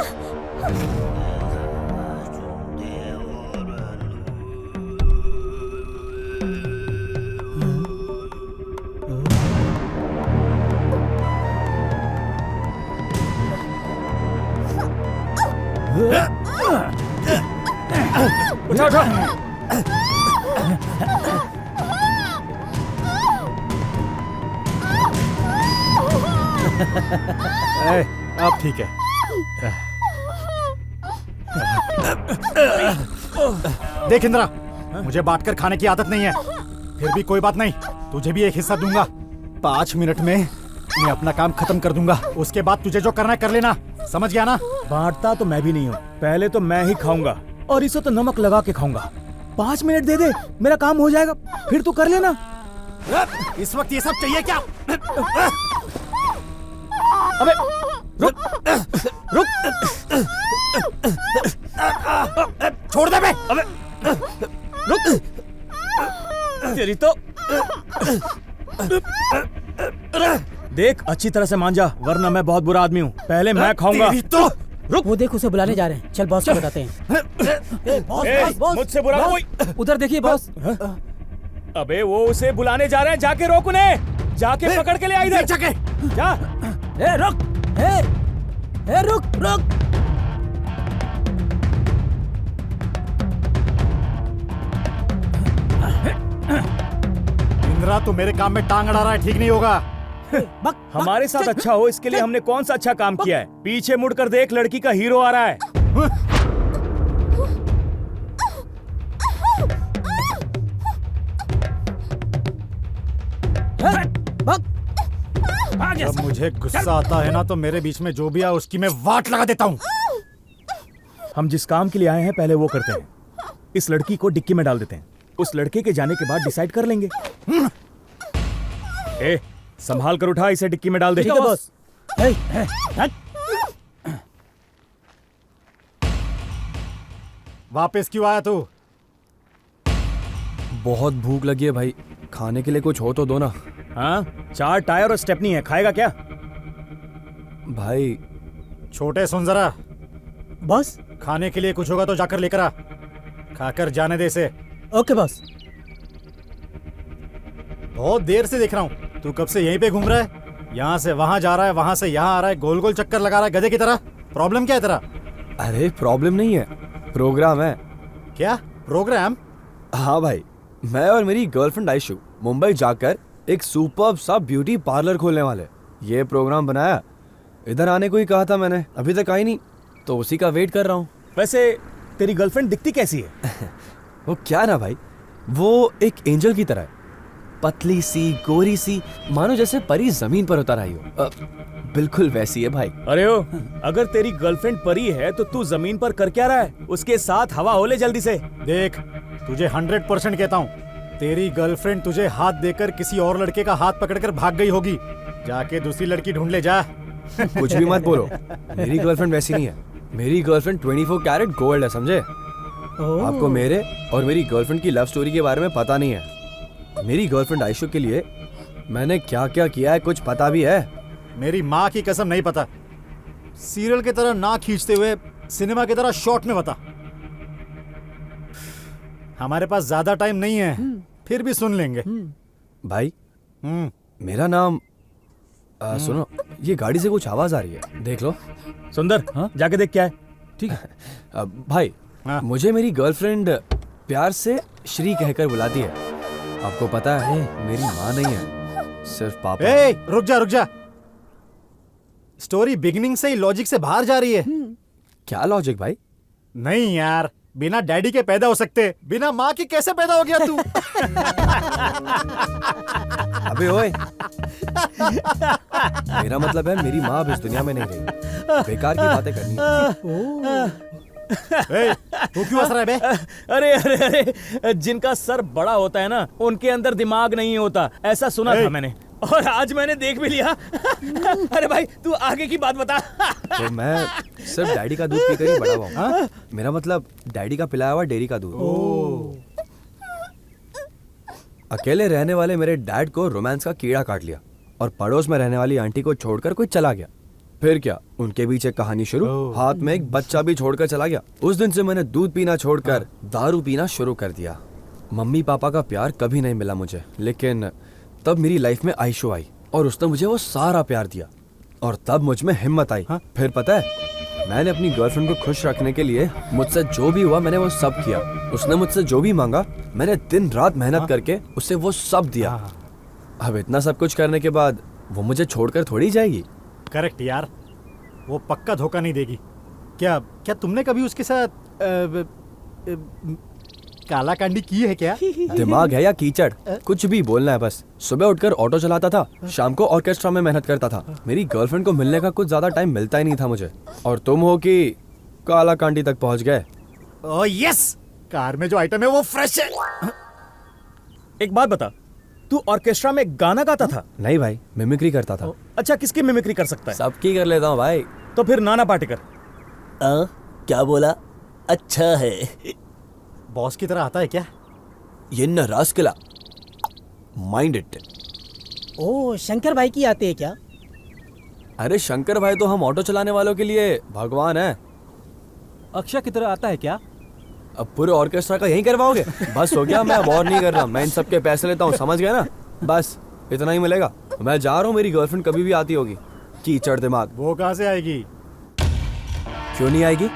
उठा उठा। अब ठीक है। देख इंदिरा, मुझे बांटकर खाने की आदत नहीं है, फिर भी कोई बात नहीं, तुझे भी एक हिस्सा दूंगा। 5 मिनट में मैं अपना काम खत्म कर दूंगा, उसके बाद तुझे जो करना है कर लेना, समझ गया ना? बांटता तो मैं भी नहीं हूँ, पहले तो मैं ही खाऊंगा और इसे तो नमक लगा के खाऊंगा। 5 मिनट दे दे, मेरा काम हो जाएगा, फिर तू कर लेना। इस वक्त ये सब चाहिए क्या? अबे रुक रुक, छोड़ दे बे। अबे रुक, तेरी तो देख अच्छी तरह से मान जा, वरना मैं बहुत बुरा आदमी हूँ। पहले मैं खाऊंगा। तो रुक, वो देख उसे बुलाने जा रहे हैं। चल बॉस को बताते हैं। मुझसे बुरा कोई। उधर देखिए बॉस। अबे वो उसे बुलाने जा रहे हैं, जाके रोक उन्हें, जाके पकड़ के ले आई इधर। जाके जा। ए रुक, ए रुक रुक। इंदिरा, तू मेरे काम में टांग अड़ा रहा है, ठीक नहीं होगा। हमारे साथ अच्छा हो इसके लिए हमने कौन सा अच्छा काम किया है? पीछे मुड़कर देख, लड़की का हीरो आ रहा है। जब मुझे गुस्सा आता है ना, तो मेरे बीच में जो भी है उसकी मैं वाट लगा देता हूँ। हम जिस काम के लिए आए हैं पहले वो करते हैं। इस लड़की को डिक्की में डाल देते हैं, उस लड़के के जाने के बाद डिसाइड कर लेंगे। ए, संभाल कर उठा, इसे डिक्की में डाल दे। ठीक है बॉस। वापस क्यों आया तू? बहुत भूख लगी है भाई, खाने के लिए कुछ हो तो दो ना। हाँ, 4 टायर और स्टेपनी है, खाएगा क्या? भाई छोटे सुन जरा, बॉस। खाने के लिए कुछ होगा तो जाकर लेकर आ, खाकर जाने दे इसे। Okay boss. बहुत देर से देख रहा हूँ, तू कब से यहीं पे घूम रहा है? यहाँ से वहां जा रहा है, वहां से यहाँ आ रहा है, गोल गोल चक्कर लगा रहा है गधे की तरह। प्रॉब्लम क्या है तेरा? अरे प्रॉब्लम नहीं है, प्रोग्राम है। क्या प्रोग्राम? हाँ भाई, मैं और मेरी गर्लफ्रेंड आयशु मुंबई जाकर एक सुपर्ब सा ब्यूटी पार्लर खोलने वाले। ये प्रोग्राम बनाया, इधर आने को ही कहा था मैंने, अभी तक आई नहीं, तो उसी का वेट कर रहा हूँ। वैसे तेरी गर्लफ्रेंड दिखती कैसी है? वो क्या ना भाई, वो एक एंजल की तरह है, पतली सी गोरी सी, मानो जैसे परी जमीन पर उतर आई हो। बिल्कुल वैसी है भाई। अरे ओ, अगर तेरी गर्लफ्रेंड परी है तो तू जमीन पर कर क्या रहा है? उसके साथ हवा हो ले जल्दी से। देख, तुझे 100% कहता हूँ, तेरी गर्लफ्रेंड तुझे हाथ देकर किसी और लड़के का हाथ पकड़कर भाग गई होगी। जाके दूसरी लड़की ढूंढ ले जा। कुछ भी मत बोलो, मेरी गर्लफ्रेंड वैसी नहीं है। मेरी गर्लफ्रेंड 24 कैरेट गोल्ड है, समझे? आपको मेरे और मेरी गर्लफ्रेंड की लव स्टोरी के बारे में पता नहीं है। मेरी गर्लफ्रेंड आयशु के लिए मैंने क्या क्या किया है कुछ पता भी है? मेरी माँ की कसम नहीं पता। सीरियल की तरह ना खींचते हुए सिनेमा की तरह शॉर्ट में बता। हमारे पास ज्यादा टाइम नहीं है, फिर भी सुन लेंगे। भाई मेरा नाम सुनो, ये गाड़ी से कुछ आवाज आ रही है, देख लो। सुंदर, जाके देख क्या है। ठीक है भाई, मुझे मेरी गर्लफ्रेंड प्यार से श्री कहकर बुलाती है। आपको पता है मेरी माँ नहीं है, सिर्फ पापा। ए, रुक जा। स्टोरी बिगिनिंग से ही लॉजिक से बाहर जा रही है। क्या लॉजिक भाई? नहीं यार, बिना डैडी के पैदा हो सकते, बिना माँ के कैसे पैदा हो गया तू? अबे ओए, मेरा मतलब है मेरी माँ अब इस दुनिया में नहीं रही। बेकार की बातें करनी है। तू क्यों हंस रहा है बे? अरे अरे अरे, जिनका सर बड़ा होता है ना, उनके अंदर दिमाग नहीं होता, ऐसा सुना था मैंने, और आज मैंने देख भी लिया। अरे भाई, तू आगे की बात बता। तो मैं सिर्फ डैडी का दूध पीकर ही बड़ा हुआ हूँ। मेरा मतलब डैडी का पिलाया हुआ डेयरी का दूध। अकेले रहने वाले मेरे डैड को रोमांस का कीड़ा काट लिया और पड़ोस में रहने वाली आंटी को छोड़कर कोई चला गया। फिर क्या, उनके बीच एक कहानी शुरू, हाथ में एक बच्चा भी छोड़कर चला गया। उस दिन से मैंने दूध पीना छोड़कर दारू पीना शुरू कर दिया। मम्मी पापा का प्यार कभी नहीं मिला मुझे, लेकिन तब मेरी लाइफ में आयशु आई और उसने मुझे वो सारा प्यार दिया और तब मुझ में हिम्मत आई। फिर पता है, मैंने अपनी गर्लफ्रेंड को खुश रखने के लिए मुझसे जो भी हुआ मैंने वो सब किया। उसने मुझसे जो भी मांगा मैंने दिन रात मेहनत करके उसे वो सब दिया। अब इतना सब कुछ करने के बाद वो मुझे छोड़कर थोड़ी जाएगी। करेक्ट यार, वो पक्का धोखा नहीं देगी। क्या क्या तुमने कभी उसके साथ काला कांडी की है क्या? दिमाग है या कीचड़, कुछ भी बोलना है बस। सुबह उठकर ऑटो चलाता था, शाम को ऑर्केस्ट्रा में मेहनत करता था। मेरी गर्लफ्रेंड को मिलने का कुछ ज्यादा टाइम मिलता ही नहीं था मुझे। और तुम हो कि काला कांडी तक पहुंच गए। ओह यस, कार में जो आइटम है वो फ्रेश है। एक बात बता, तू ऑर्केस्ट्रा में गाना गाता था? नहीं भाई, मिमिक्री करता था। अच्छा, किसकी मिमिक्री कर सकता है? सबकी कर लेता हूँ भाई। तो फिर नाना पाटेकर। क्या बोला? अच्छा है। बॉस की तरह आता है क्या? ये न रास्कला, माइंड इट। ओ शंकर भाई की आते हैं क्या? अरे शंकर भाई तो हम ऑटो चलाने वालों के लिए भगवान है। अक्षय की तरह आता है क्या? अब पूरे ऑर्केस्ट्रा का यही करवाओगे? बस हो गया, मैं अब और नहीं कर रहा। मैं इन सब के पैसे लेता हूँ, समझ गए ना? बस इतना ही मिलेगा। मैं जा रहा हूँ, मेरी गर्लफ्रेंड कभी भी आती होगी। कीचड़ दिमाग। वो कहाँ से आएगी? क्यों नहीं आएगी?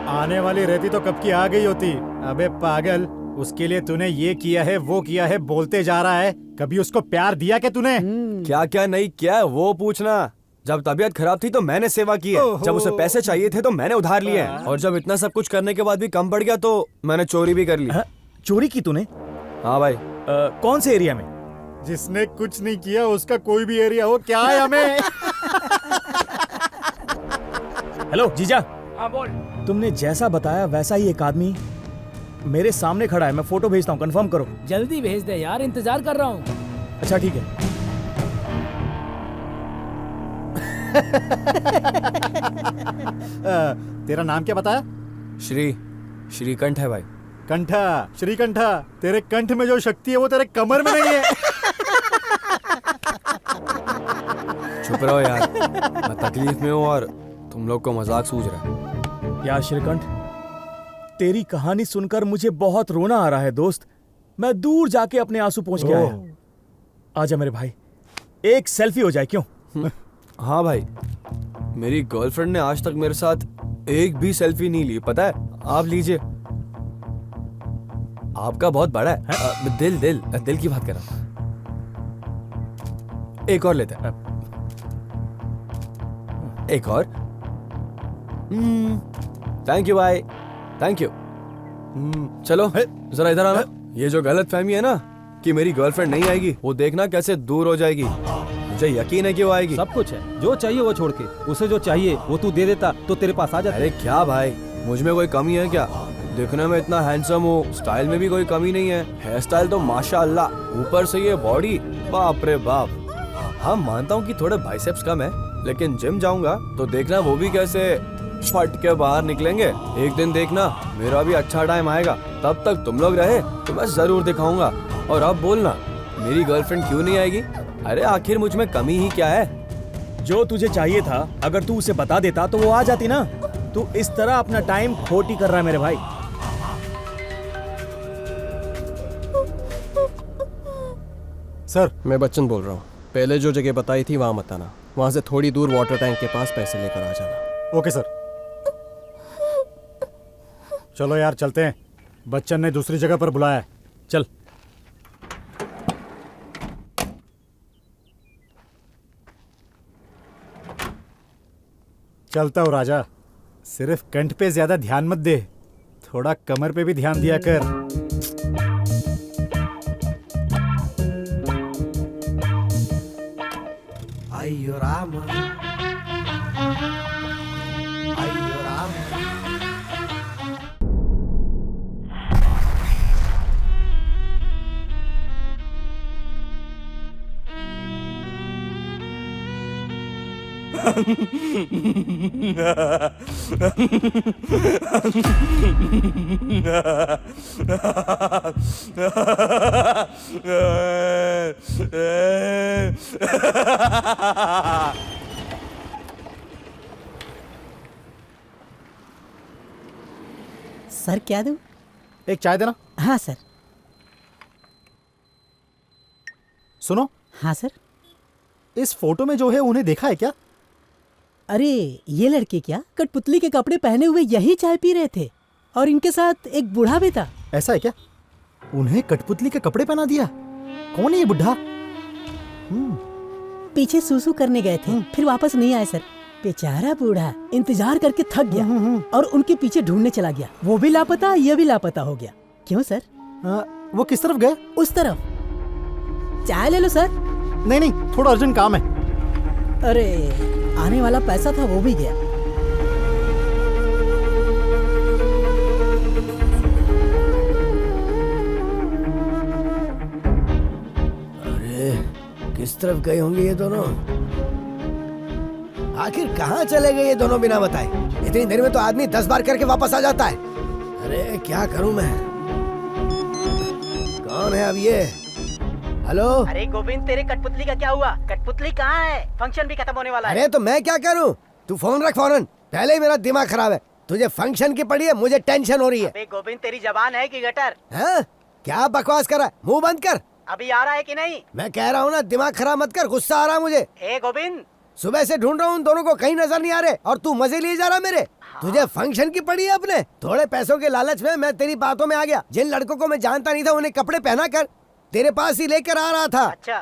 आने वाली रहती तो कब की आ गई होती। अबे पागल, उसके लिए तूने ये किया है वो किया है बोलते जा रहा है। कभी उसको प्यार दिया क्या तूने? क्या क्या नहीं किया वो पूछना। जब तबीयत खराब थी तो मैंने सेवा की है, जब उसे पैसे चाहिए थे तो मैंने उधार लिए हैं, और जब इतना सब कुछ करने के बाद भी कम पड़ गया तो मैंने चोरी भी कर ली। चोरी की तूने? हाँ भाई। कौन से एरिया में? जिसने कुछ नहीं किया उसका कोई भी एरिया हो, क्या है हमें? हेलो जीजा। हाँ बोल। तुमने जैसा बताया वैसा ही एक आदमी मेरे सामने खड़ा है। मैं फोटो भेजता हूँ, कंफर्म करो। जल्दी भेज दे यार, इंतजार कर रहा हूँ। अच्छा ठीक है। तेरा नाम क्या बताया? श्रीकंठ है भाई। कंठा, श्रीकंठा, तेरे कंठ में जो शक्ति है वो तेरे कमर में नहीं है। चुप रहो यार, मैं तकलीफ में हूँ और तुम लोग को मजाक सूझ रहा है। यार श्रीकंठ, तेरी कहानी सुनकर मुझे बहुत रोना आ रहा है दोस्त। मैं दूर जाके अपने आंसू पोंछ के आया। आजा मेरे भाई, एक सेल्फी हो जाए, क्यों? हाँ भाई, मेरी गर्लफ्रेंड ने आज तक मेरे साथ एक भी सेल्फी नहीं ली, पता है? आप लीजिए। आपका बहुत बड़ा है। दिल की बात कर रहा हूं। एक और लेते हैं। एक और। थैंक यू भाई, थैंक यू। चलो जरा इधर आना। ये जो गलत फहमी है ना कि मेरी गर्लफ्रेंड नहीं आएगी, वो देखना कैसे दूर हो जाएगी। मुझे यकीन है कि वो आएगी। सब कुछ है, जो चाहिए वो छोड़ के उसे जो चाहिए वो तू दे देता तो तेरे पास आ जाता। अरे क्या भाई, मुझ में कोई कमी है क्या? दिखने में इतना हैंडसम हूँ, स्टाइल में भी कोई कमी नहीं है। हेयर स्टाइल तो माशाअल्लाह, ऊपर से ये बॉडी, बाप रे बाप। हाँ मानता हूँ कि थोड़े बाइसेप्स कम है, लेकिन जिम जाऊंगा तो देखना वो भी कैसे फट के बाहर निकलेंगे। एक दिन देखना मेरा भी अच्छा टाइम आएगा, तब तक तुम लोग रहे तो मैं जरूर दिखाऊंगा। और अब बोलना मेरी गर्लफ्रेंड क्यों नहीं आएगी? अरे आखिर मुझ में कमी ही क्या है? जो तुझे चाहिए था अगर तू उसे बता देता तो वो आ जाती ना। तू इस तरह अपना टाइम खोटी कर रहा है मेरे भाई। सर, मैं बच्चन बोल रहा हूँ। पहले जो जगह बताई थी वहाँ मत आना, वहाँ से थोड़ी दूर वाटर टैंक के पास पैसे लेकर आ जाना। Okay sir. चलो यार चलते हैं, बच्चन ने दूसरी जगह पर बुलाया है। चल। चलता हूँ राजा, सिर्फ कंठ पे ज्यादा ध्यान मत दे, थोड़ा कमर पे भी ध्यान दिया कर। अय्यो राम, अय्यो राम। सर क्या दूं? एक चाय देना। हाँ सर। सुनो। हाँ सर। इस फोटो में जो है उन्हें देखा है क्या? अरे ये लड़के क्या कठपुतली के कपड़े पहने हुए यही चाय पी रहे थे और इनके साथ एक बूढ़ा भी था। ऐसा है क्या? उन्हें कठपुतली के कपड़े पहना दिया? कौन है ये बुढ़ा? पीछे सूसू करने गए थे, फिर वापस नहीं आए सर। बेचारा बूढ़ा इंतजार करके थक गया और उनके पीछे ढूंढने चला गया। वो भी लापता, ये भी लापता हो गया। क्यों सर? वो किस तरफ गए? उस तरफ। चाय ले लो सर। नहीं नहीं, थोड़ा अर्जेंट काम है। अरे आने वाला पैसा था वो भी गया। अरे किस तरफ गए होंगे ये दोनों? आखिर कहाँ चले गए ये दोनों बिना बताए? इतनी देर में तो आदमी 10 बार करके वापस आ जाता है। अरे क्या करूं मैं? कौन है अब ये? हेलो? अरे गोविंद, तेरे कठपुतली का क्या हुआ? कठपुतली कहाँ है? फंक्शन भी खत्म होने वाला है। अरे तो मैं क्या करूं? तू फोन रख फौरन। पहले ही मेरा दिमाग खराब है। तुझे फंक्शन की पड़ी है, मुझे टेंशन हो रही है। अबे गोविंद, तेरी जबान है कि गटर? हाँ? क्या बकवास कर रहा है? मुंह बंद कर। अभी आ रहा है कि नहीं? मैं कह रहा हूँ ना, दिमाग खराब मत कर। गुस्सा आ रहा है मुझे। ए गोविंद, सुबह से ढूंढ रहा हूँ, दोनों को कहीं नजर नहीं आ रहे और तू मजे लिए जा रहा मेरे। तुझे फंक्शन की पड़ी है अपने। थोड़े पैसों के लालच में मैं तेरी बातों में आ गया। जिन लड़कों को मैं जानता नहीं था उन्हें कपड़े पहना कर तेरे पास ही लेकर आ रहा था। अच्छा।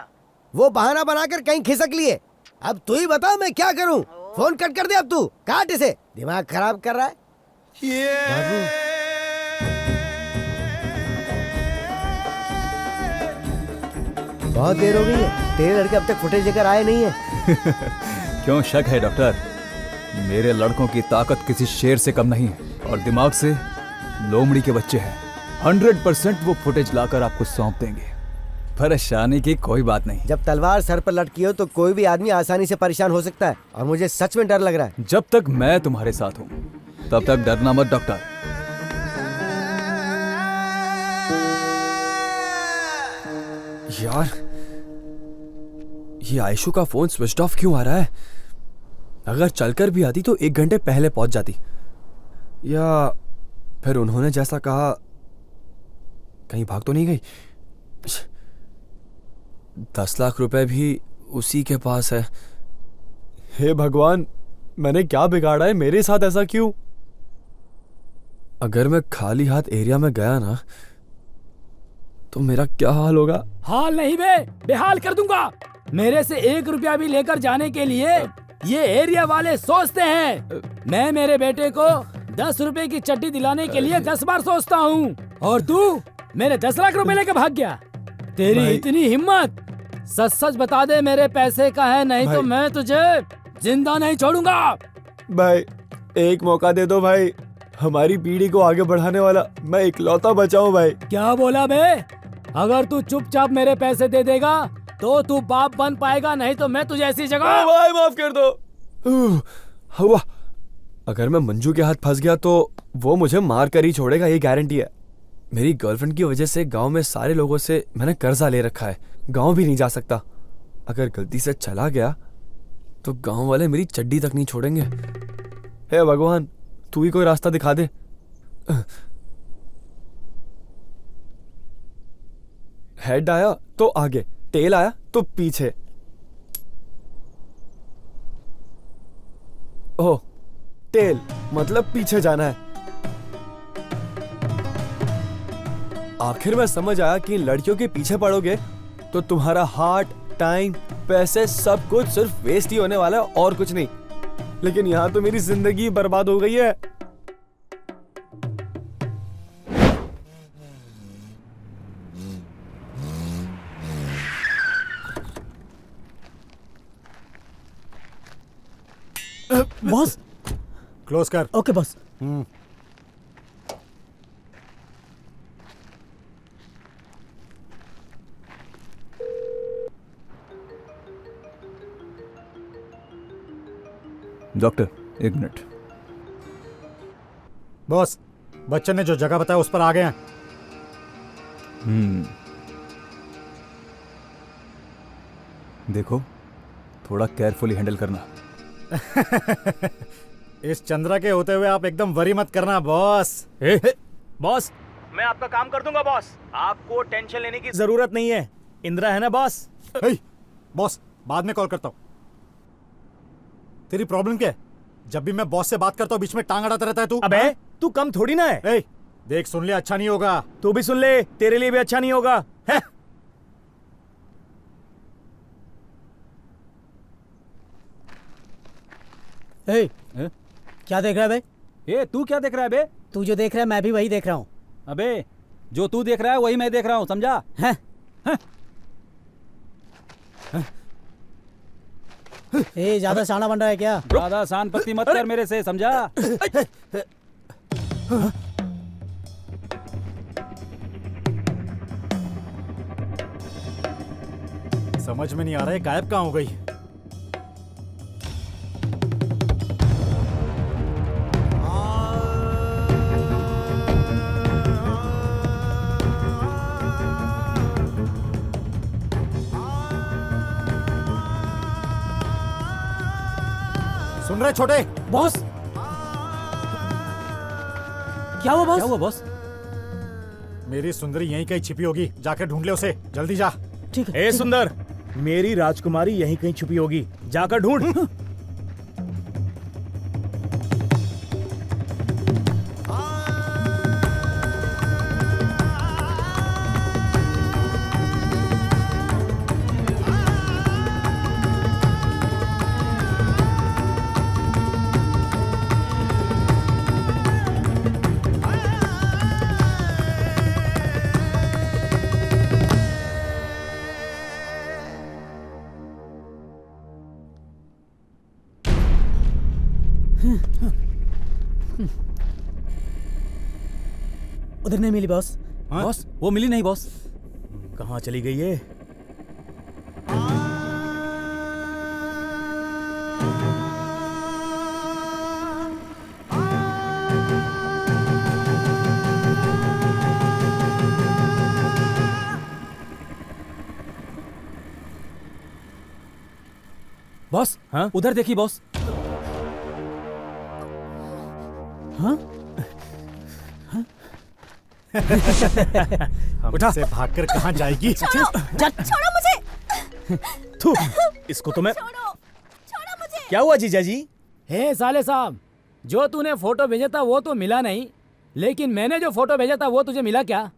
वो बहाना बनाकर कहीं खिसक लिए। अब तू ही बता मैं क्या करूं? फोन कट कर दे अब तू। काट इसे। दिमाग खराब कर रहा है। बाबू। बहुत देर हो गई है, तेरे लड़के अब तक फुटेज लेकर आए नहीं है। क्यों शक है डॉक्टर? मेरे लड़कों की ताकत किसी शेर से कम नहीं है और दिमाग से लोमड़ी के बच्चे हैं। 100% वो फुटेज लाकर आपको सौंप देंगे। परेशानी की कोई बात नहीं। जब तलवार सर पर लटकी हो तो कोई भी आदमी आसानी से परेशान हो सकता है और मुझे सच में डर लग रहा है। जब तक मैं तुम्हारे साथ हूँ तब तक डरना मत डॉक्टर। यार, ये आयशु का फोन स्विच ऑफ क्यों आ रहा है? अगर चलकर भी आती तो 1 घंटे पहले पहुंच जाती, या फिर उन्होंने जैसा कहा कहीं भाग तो नहीं गई। 10 लाख रुपए भी उसी के पास है। हे भगवान, मैंने क्या बिगाड़ा है? मेरे साथ ऐसा क्यों? अगर मैं खाली हाथ एरिया में गया ना तो मेरा क्या हाल होगा? हाल नहीं बे, बेहाल कर दूंगा। मेरे से 1 रुपया भी लेकर जाने के लिए ये एरिया वाले सोचते हैं। मैं मेरे बेटे को 10 रुपए की चड्डी दिलाने के लिए 10 बार सोचता हूँ और तू मेरे 10 लाख रुपए लेकर भाग गया। तेरी इतनी हिम्मत! सच सच बता दे मेरे पैसे का है, नहीं तो मैं तुझे जिंदा नहीं छोड़ूंगा। भाई, एक मौका दे दो भाई। हमारी पीढ़ी को आगे बढ़ाने वाला मैं इकलौता बचा हूं भाई। क्या बोला बे? अगर तू चुपचाप मेरे पैसे दे देगा तो तू बाप बन पाएगा, नहीं तो मैं तुझे ऐसी जगह। भाई माफ कर दो। हुआ, अगर मैं मंजू के हाथ फंस गया तो वो मुझे मार कर ही छोड़ेगा, ये गारंटी है। मेरी गर्लफ्रेंड की वजह से गांव में सारे लोगों से मैंने कर्जा ले रखा है। गांव भी नहीं जा सकता। अगर गलती से चला गया तो गांव वाले मेरी चड्डी तक नहीं छोड़ेंगे। हे भगवान, तू ही कोई रास्ता दिखा दे। हेड आया तो आगे, टेल आया तो पीछे। ओह, टेल मतलब पीछे जाना है। आखिर में समझ आया कि लड़कियों के पीछे पड़ोगे तो तुम्हारा हार्ट, टाइम, पैसे सब कुछ सिर्फ वेस्ट ही होने वाला है और कुछ नहीं। लेकिन यहां तो मेरी जिंदगी बर्बाद हो गई है। बॉस। क्लोज कर। Okay boss. Doctor, 1 minute. Boss, Bachchan ने जो जगह बताया उस पर आ गए हैं। देखो, थोड़ा केयरफुली हैंडल करना। इस चंद्रा के होते हुए आप एकदम वरी मत करना बॉस। बॉस, मैं आपका काम कर दूंगा बॉस। आपको टेंशन लेने की जरूरत नहीं है। इंदिरा है ना बॉस? बॉस, बाद में कॉल करता हूँ। तेरी प्रॉब्लम क्या है? जब भी मैं बॉस से बात करता हूँ बीच में टांग अड़ाता रहता है तू। अबे तू कम थोड़ी ना है। ए, देख सुन ले, अच्छा नहीं होगा। तू भी सुन ले, तेरे लिए भी अच्छा नहीं होगा। है? ए, क्या देख रहा है बे? ए तू क्या देख रहा है बे? तू जो देख रहा है मैं भी वही देख रहा हूँ। अबे जो तू देख रहा है वही मैं देख रहा हूँ, समझा? हैं? ए, ज्यादा शाना बन रहा है क्या? ज्यादा शान पत्ती मत कर मेरे से, समझा? समझ में नहीं आ रहा है गायब कहाँ हो गई। सुन रहे छोटे? बॉस, क्या हुआ बॉस? क्या हुआ बॉस? मेरी सुंदरी यहीं कहीं छिपी होगी, जाकर ढूंढ ले उसे, जल्दी जा। ठीक है। ए सुंदर, मेरी राजकुमारी यहीं कहीं छुपी होगी, जाकर ढूंढ। उधर नहीं मिली बॉस। बॉस वो मिली नहीं बॉस। कहाँ चली गई है? बॉस हाँ? उधर देखी बॉस। हाँ? हमसे भागकर कहाँ जाएगी? छोड़ो मुझे। थू, इसको तो मैं। छोड़ो मुझे। क्या हुआ जीजा जी? हे साले साहब, जो तूने फोटो भेजा था वो तो मिला नहीं, लेकिन मैंने जो फोटो भेजा था वो तुझे मिला क्या?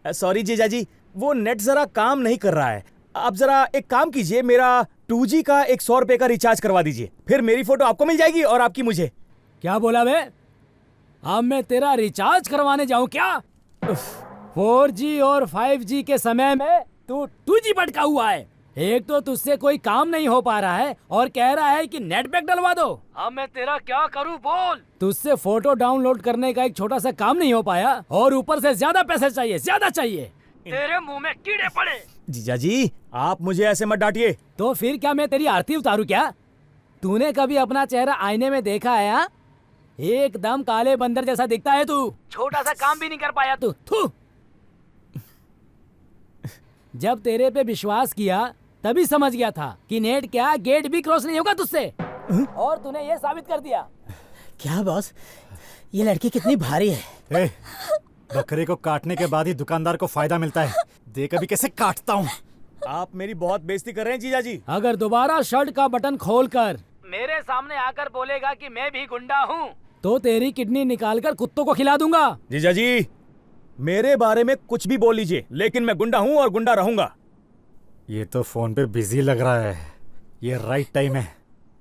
सॉरी जीजा जी, वो नेट जरा काम नहीं कर रहा है। आप जरा एक काम कीजिए, मेरा 2G का 100 रुपए का रिचार्ज करवा दीजिए, फिर मेरी फोटो आपको मिल जाएगी और आपकी मुझे। क्या बोला बे? अब मैं तेरा रिचार्ज करवाने जाऊं क्या? 4G और 5G के समय में तू 2G भटका हुआ है। एक तो तुझसे कोई काम नहीं हो पा रहा है और कह रहा है कि नेट पैक डलवा दो। अब मैं तेरा क्या करूं बोल? तुझसे फोटो डाउनलोड करने का एक छोटा सा काम नहीं हो पाया और ऊपर से ज्यादा पैसे चाहिए, ज्यादा चाहिए। तेरे मुंह में कीड़े पड़े। जीजा जी, आप मुझे ऐसे मत डांटिए। तो फिर क्या मैं तेरी आरती उतारूं क्या? तूने कभी अपना चेहरा आईने में देखा है? हाँ? एकदम काले बंदर जैसा दिखता है तू। छोटा सा काम भी नहीं कर पाया तू। थू। जब तेरे पे विश्वास किया तभी समझ गया था कि नेट क्या गेट भी क्रॉस नहीं होगा तुझसे, और तूने ये साबित कर दिया। क्या बॉस, ये लड़की कितनी भारी है। ए, बकरे को काटने के बाद ही दुकानदार को फायदा मिलता है। देख अभी कैसे काटता हूँ। आप मेरी बहुत बेइज्जती कर रहे हैं जीजा जी। अगर दोबारा शर्ट का बटन खोलकर मेरे सामने आकर बोलेगा कि मैं भी गुंडा हूँ तो तेरी किडनी निकालकर कुत्तों को खिला दूंगा। जीजा जी, मेरे बारे में कुछ भी बोल लीजिए, लेकिन मैं गुंडा हूँ और गुंडा रहूंगा। ये तो फोन पे बिजी लग रहा है। ये राइट टाइम है,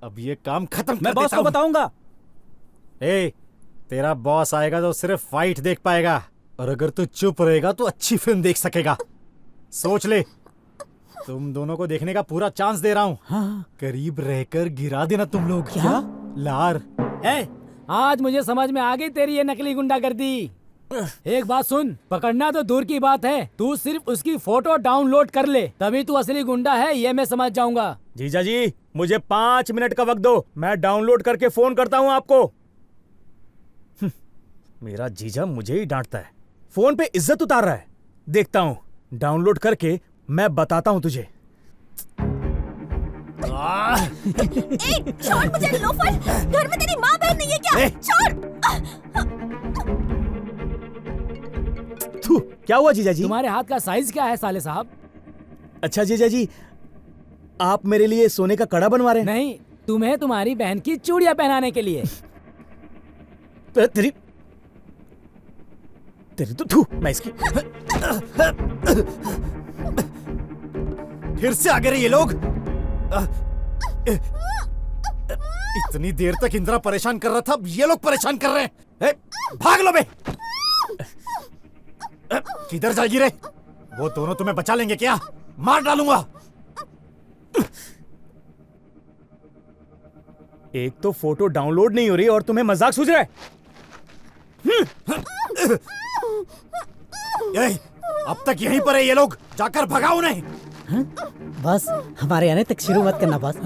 अब ये काम खत्म मैं बॉस को बताऊंगा। ए, तेरा बॉस आएगा तो सिर्फ फाइट देख पाएगा, और अगर तू चुप रहेगा तो अच्छी फिल्म देख सकेगा। सोच ले, तुम दोनों को देखने का पूरा चांस दे रहा हूँ। हाँ। करीब रहकर गिरा देना तुम लोग। क्या? लार। आज मुझे समझ में आ गई तेरी ये नकली गुंडागर्दी। एक बात सुन, पकड़ना तो दूर की बात है, तू सिर्फ उसकी फोटो डाउनलोड कर ले, तभी तू असली गुंडा है ये मैं समझ जाऊंगा। जीजा जी, मुझे 5 मिनट का वक्त दो, मैं डाउनलोड करके फोन करता हूँ आपको। मेरा जीजा मुझे ही डांटता है, फोन पे इज्जत उतार रहा है। देखता हूँ, डाउनलोड करके मैं बताता हूँ तुझे। छोड़ मुझे लोफर, घर में तेरी माँ बहन नहीं है क्या? छोड़। थू, क्या हुआ जीजा जी? तुम्हारे हाथ का साइज क्या है साले साहब? अच्छा जीजा जी, आप मेरे लिए सोने का कड़ा बनवा रहे हैं? नहीं, तुम्हें तुम्हारी बहन की चूड़ियां पहनाने के लिए। तेरी तेरी तो थू मैं इसकी। फिर से आ गए रे ये लोग। इतनी देर तक इंदिरा परेशान कर रहा था, अब ये लोग परेशान कर रहे हैं। भाग लो बे। किधर जाएगी रे? वो दोनों तुम्हें बचा लेंगे क्या? मार डालूंगा। एक तो फोटो डाउनलोड नहीं हो रही और तुम्हें मजाक सूझ रहा है। अब तक यहीं पर है ये लोग, जाकर भगाओ उन्हें। बस हमारे आने तक शुरू मत करना बॉस।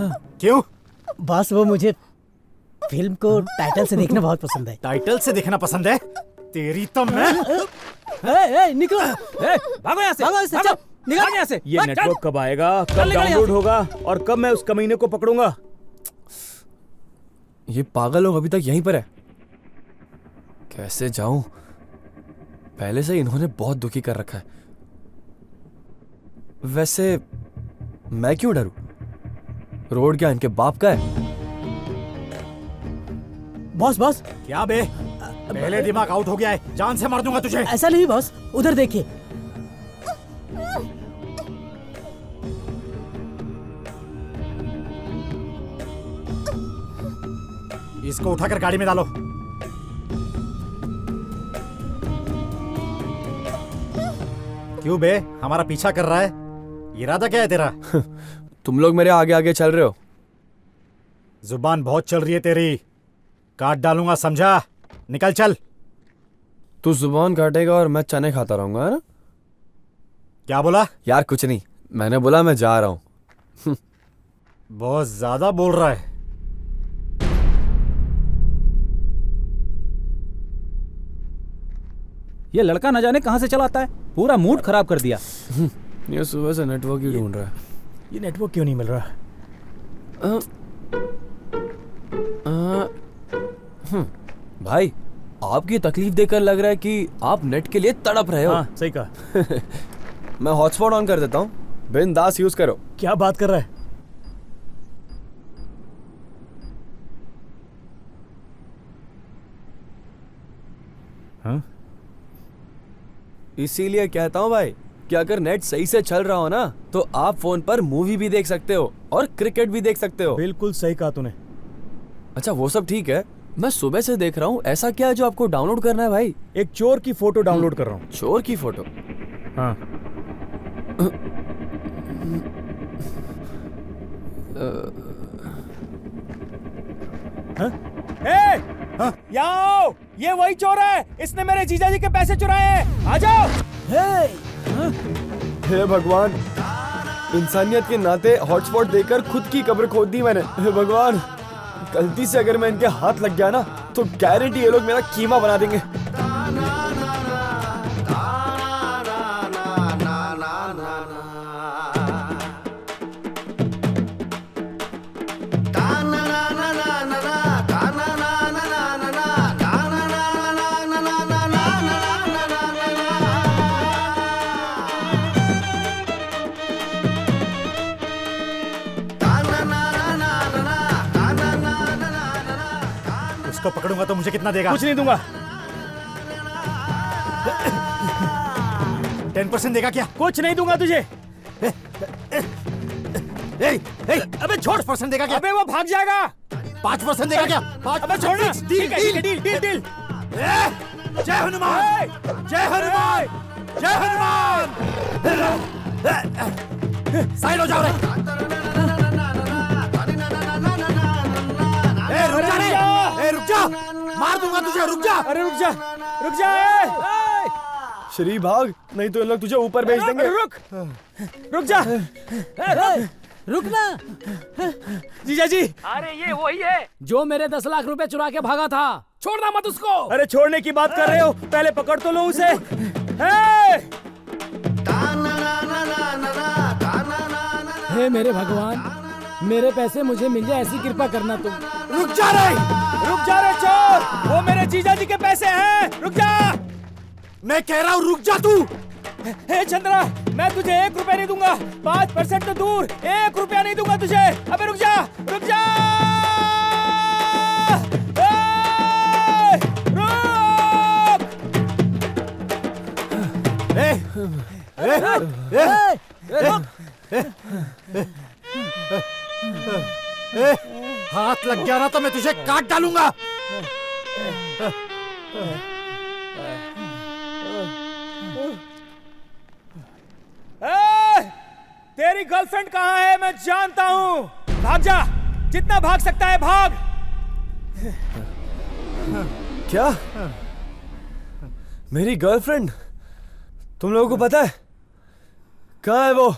क्यों? बॉस वो मुझे फिल्म को टाइटल से देखना बहुत पसंद है। टाइटल से देखना पसंद है? तेरी तो मैं। निकलो, भागो यहाँ से, भागो इससे, भागो, चल, निकल यहाँ से। ये नेटवर्क कब आएगा, कब निकल यहाँ डाउनलोड से। होगा और कब मैं उस कमीने को पकड़ूंगा? ये पागल लोग अभी तक यहीं पर है। कैसे जाऊं? पहले से इन्होंने बहुत दुखी कर रखा है। वैसे मैं क्यों डरूं? रोड क्या इनके बाप का है? बॉस बॉस क्या बे? पहले दिमाग आउट हो गया है, जान से मार दूंगा तुझे। ऐसा नहीं बॉस, उधर देखिए। इसको उठाकर गाड़ी में डालो। क्यों बे, हमारा पीछा कर रहा है? इरादा क्या है तेरा? तुम लोग मेरे आगे आगे चल रहे हो। जुबान बहुत चल रही है तेरी, काट डालूंगा, समझा? निकल चल। तू जुबान काटेगा और मैं चने खाता रहूंगा, है ना? क्या बोला? यार कुछ नहीं, मैंने बोला मैं जा रहा हूं। बहुत ज्यादा बोल रहा है। ये लड़का न जाने कहां से चला आता है, पूरा मूड खराब कर दिया। ये सुबह से नेटवर्क ही ढूंढ रहा है। ये नेटवर्क क्यों नहीं मिल रहा? भाई आपकी तकलीफ देखकर लग रहा है कि आप नेट के लिए तड़प रहे हो। हाँ, सही कहा। मैं हॉटस्पॉट ऑन कर देता हूँ, बिंदास यूज करो। क्या बात कर रहा है? हाँ? इसीलिए कहता हूँ भाई कि अगर नेट सही से चल रहा हो ना तो आप फोन पर मूवी भी देख सकते हो और क्रिकेट भी देख सकते हो। बिल्कुल सही कहा तूने। अच्छा वो सब ठीक है, मैं सुबह से देख रहा हूँ, ऐसा क्या है जो आपको डाउनलोड करना है भाई? एक चोर की फोटो डाउनलोड कर रहा हूँ। चोर की फोटो? हाँ। हाँ? याओ, ये वही चोर है, इसने मेरे जीजा जी के पैसे चुराए हैं। आ जाओ। हे भगवान, इंसानियत के नाते हॉटस्पॉट देकर खुद की कब्र खोद दी मैंने। हे भगवान, गलती से अगर मैं इनके हाथ लग गया ना तो गारंटी ये लोग मेरा कीमा बना देंगे। उसको पकड़ूंगा तो मुझे कितना देगा? कुछ नहीं दूंगा। 10% देगा क्या? कुछ नहीं दूंगा तुझे। अबे छोड़। 5% देगा क्या? अबे वो भाग जाएगा। 5% देगा क्या? 5%। अबे छोड़ना। Deal deal deal deal. जय हनुमान, जय हनुमान, जय हनुमान। साइड हो जाओ रे। रुक जा रे, रुक जा, मार दूंगा तुझे, रुक जा। अरे रुक जा, रुक जा। श्री भाग, नहीं तो ये लोग तुझे ऊपर भेज देंगे। रुक जा। रुकना। जीजा जी। अरे ये वही है जो मेरे 10 लाख रुपए चुरा के भागा था। छोड़ना मत उसको। अरे छोड़ने की बात कर रहे हो, पहले पकड़ तो लो उसे। हे मेरे भगवान, मेरे पैसे मुझे मिल जाए ऐसी कृपा करना तुम। रुक जा रे, रुक जा रे चोर, वो मेरे जीजा जी के पैसे हैं। रुक जा, मैं कह रहा हूँ रुक जा तू। हे चंद्रा, मैं तुझे 1 रुपया नहीं दूंगा। 5% तो दूर, 1 रुपया नहीं दूंगा तुझे। अबे रुक जा, रुक जा। हाथ लग गया ना तो मैं तुझे काट डालूंगा। तेरी गर्लफ्रेंड कहाँ है मैं जानता हूँ। भाग जा, जितना भाग सकता है भाग। क्या? मेरी गर्लफ्रेंड? तुम लोगों को पता है कहाँ है वो?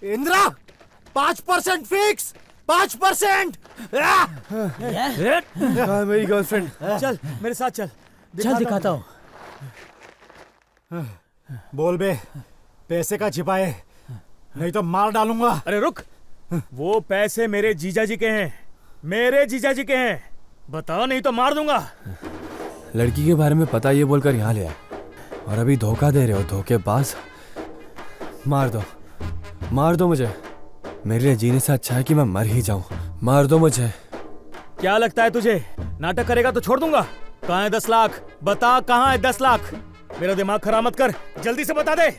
इंद्रा 5% फिक्स, 5%। कहाँ है मेरी गर्लफ्रेंड? चल मेरे साथ चल। चल दिखाता हूँ। बोल बे, पैसे का छिपाए नहीं तो मार डालूंगा। अरे रुक, वो पैसे मेरे जीजा जी के हैं, मेरे जीजा जी के हैं। बता नहीं तो मार दूंगा। लड़की के बारे में पता ये बोलकर यहाँ ले आए और अभी धोखा दे रहे हो, धोखेबाज। मार दो मुझे। मेरे लिए जीने से अच्छा है कि मैं मर ही जाऊं। मार दो मुझे। क्या लगता है तुझे नाटक करेगा तो छोड़ दूंगा? कहाँ है 10 लाख? बता कहाँ है 10 लाख? मेरा दिमाग खराब मत कर, जल्दी से बता दे।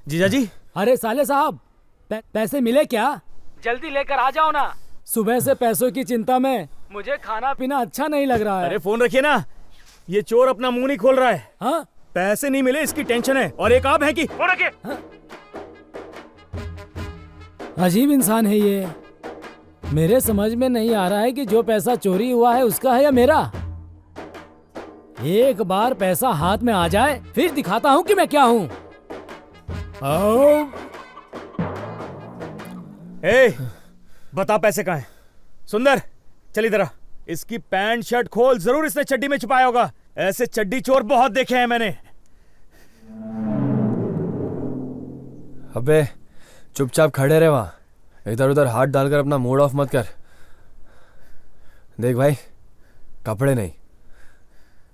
जीजा जी। अरे साले साहब, पैसे मिले क्या? जल्दी लेकर आ जाओ ना। सुबह से पैसों की चिंता में मुझे खाना पीना अच्छा नहीं लग रहा है। अरे फोन रखिए ना, ये चोर अपना मुंह नहीं खोल रहा है। हाँ? पैसे नहीं मिले इसकी टेंशन है, और एक आप है कि फोन रखिए। हाँ? अजीब इंसान है ये। मेरे समझ में नहीं आ रहा है कि जो पैसा चोरी हुआ है उसका है या मेरा। एक बार पैसा हाथ में आ जाए फिर दिखाता हूँ कि मैं क्या हूँ। बता पैसे कहाँ हैं? सुंदर चल इधर आ। इसकी पैंट शर्ट खोल, जरूर इसने चड्डी में छुपाया होगा। ऐसे चड्डी चोर बहुत देखे हैं मैंने। अबे चुपचाप खड़े रहे वहां, इधर उधर हाथ डालकर अपना मूड ऑफ मत कर। देख भाई, कपड़े नहीं,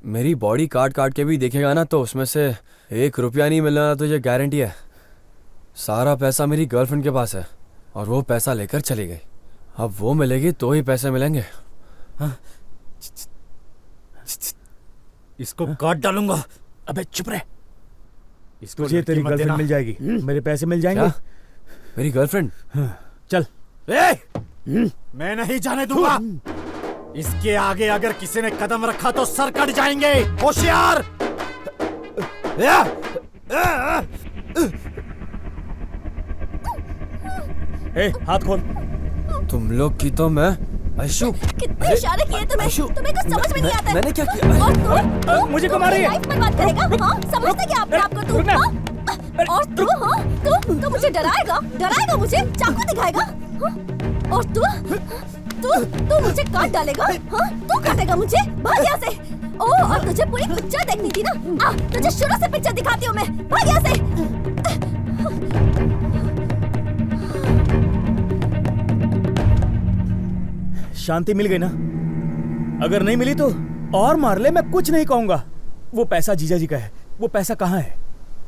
मेरी बॉडी काट काट के भी देखेगा ना तो उसमें से 1 रुपया नहीं मिलना तुझे गारंटी है। सारा पैसा मेरी गर्लफ्रेंड के पास है और वो पैसा लेकर चली गई। अब वो मिलेगी तो ही पैसे मिलेंगे। हाँ? इसको काट डालूंगा। अबे चुप रहे। तुझे तेरी गर्लफ्रेंड मिल जाएगी, मेरे पैसे मिल जाएंगे। क्या? मेरी गर्लफ्रेंड? चल। मैं नहीं जाने दूंगा। इसके आगे अगर किसी ने कदम रखा तो सर कट जाएंगे। होशियार। हाथ खोल। तुम लोग की तो मैं आयशु। कितने इशारे किए तुम्हें कुछ समझ में नहीं आता है। मैंने क्या किया? और तू मुझे क्यों मार रही है? लाइफ पर बात करेगा? हाँ, समझते क्या अपने आप को तू? हाँ? और तू? हाँ, तू मुझे डराएगा मुझे, चाकू दिखाएगा? हाँ? और तू मुझे काट डालेगा? हाँ, तू काटेगा मुझे? भाग यहाँ से। ओह, और तुझे पूरी पिक्चर देखनी थी ना? आ, तुझे शुरू से पिक्चर दिखाती हूँ मैं। भाग यहाँ से। शांति मिल गई ना? अगर नहीं मिली तो और मार ले, मैं कुछ नहीं कहूंगा। वो पैसा जीजा जी का है। वो पैसा कहाँ है?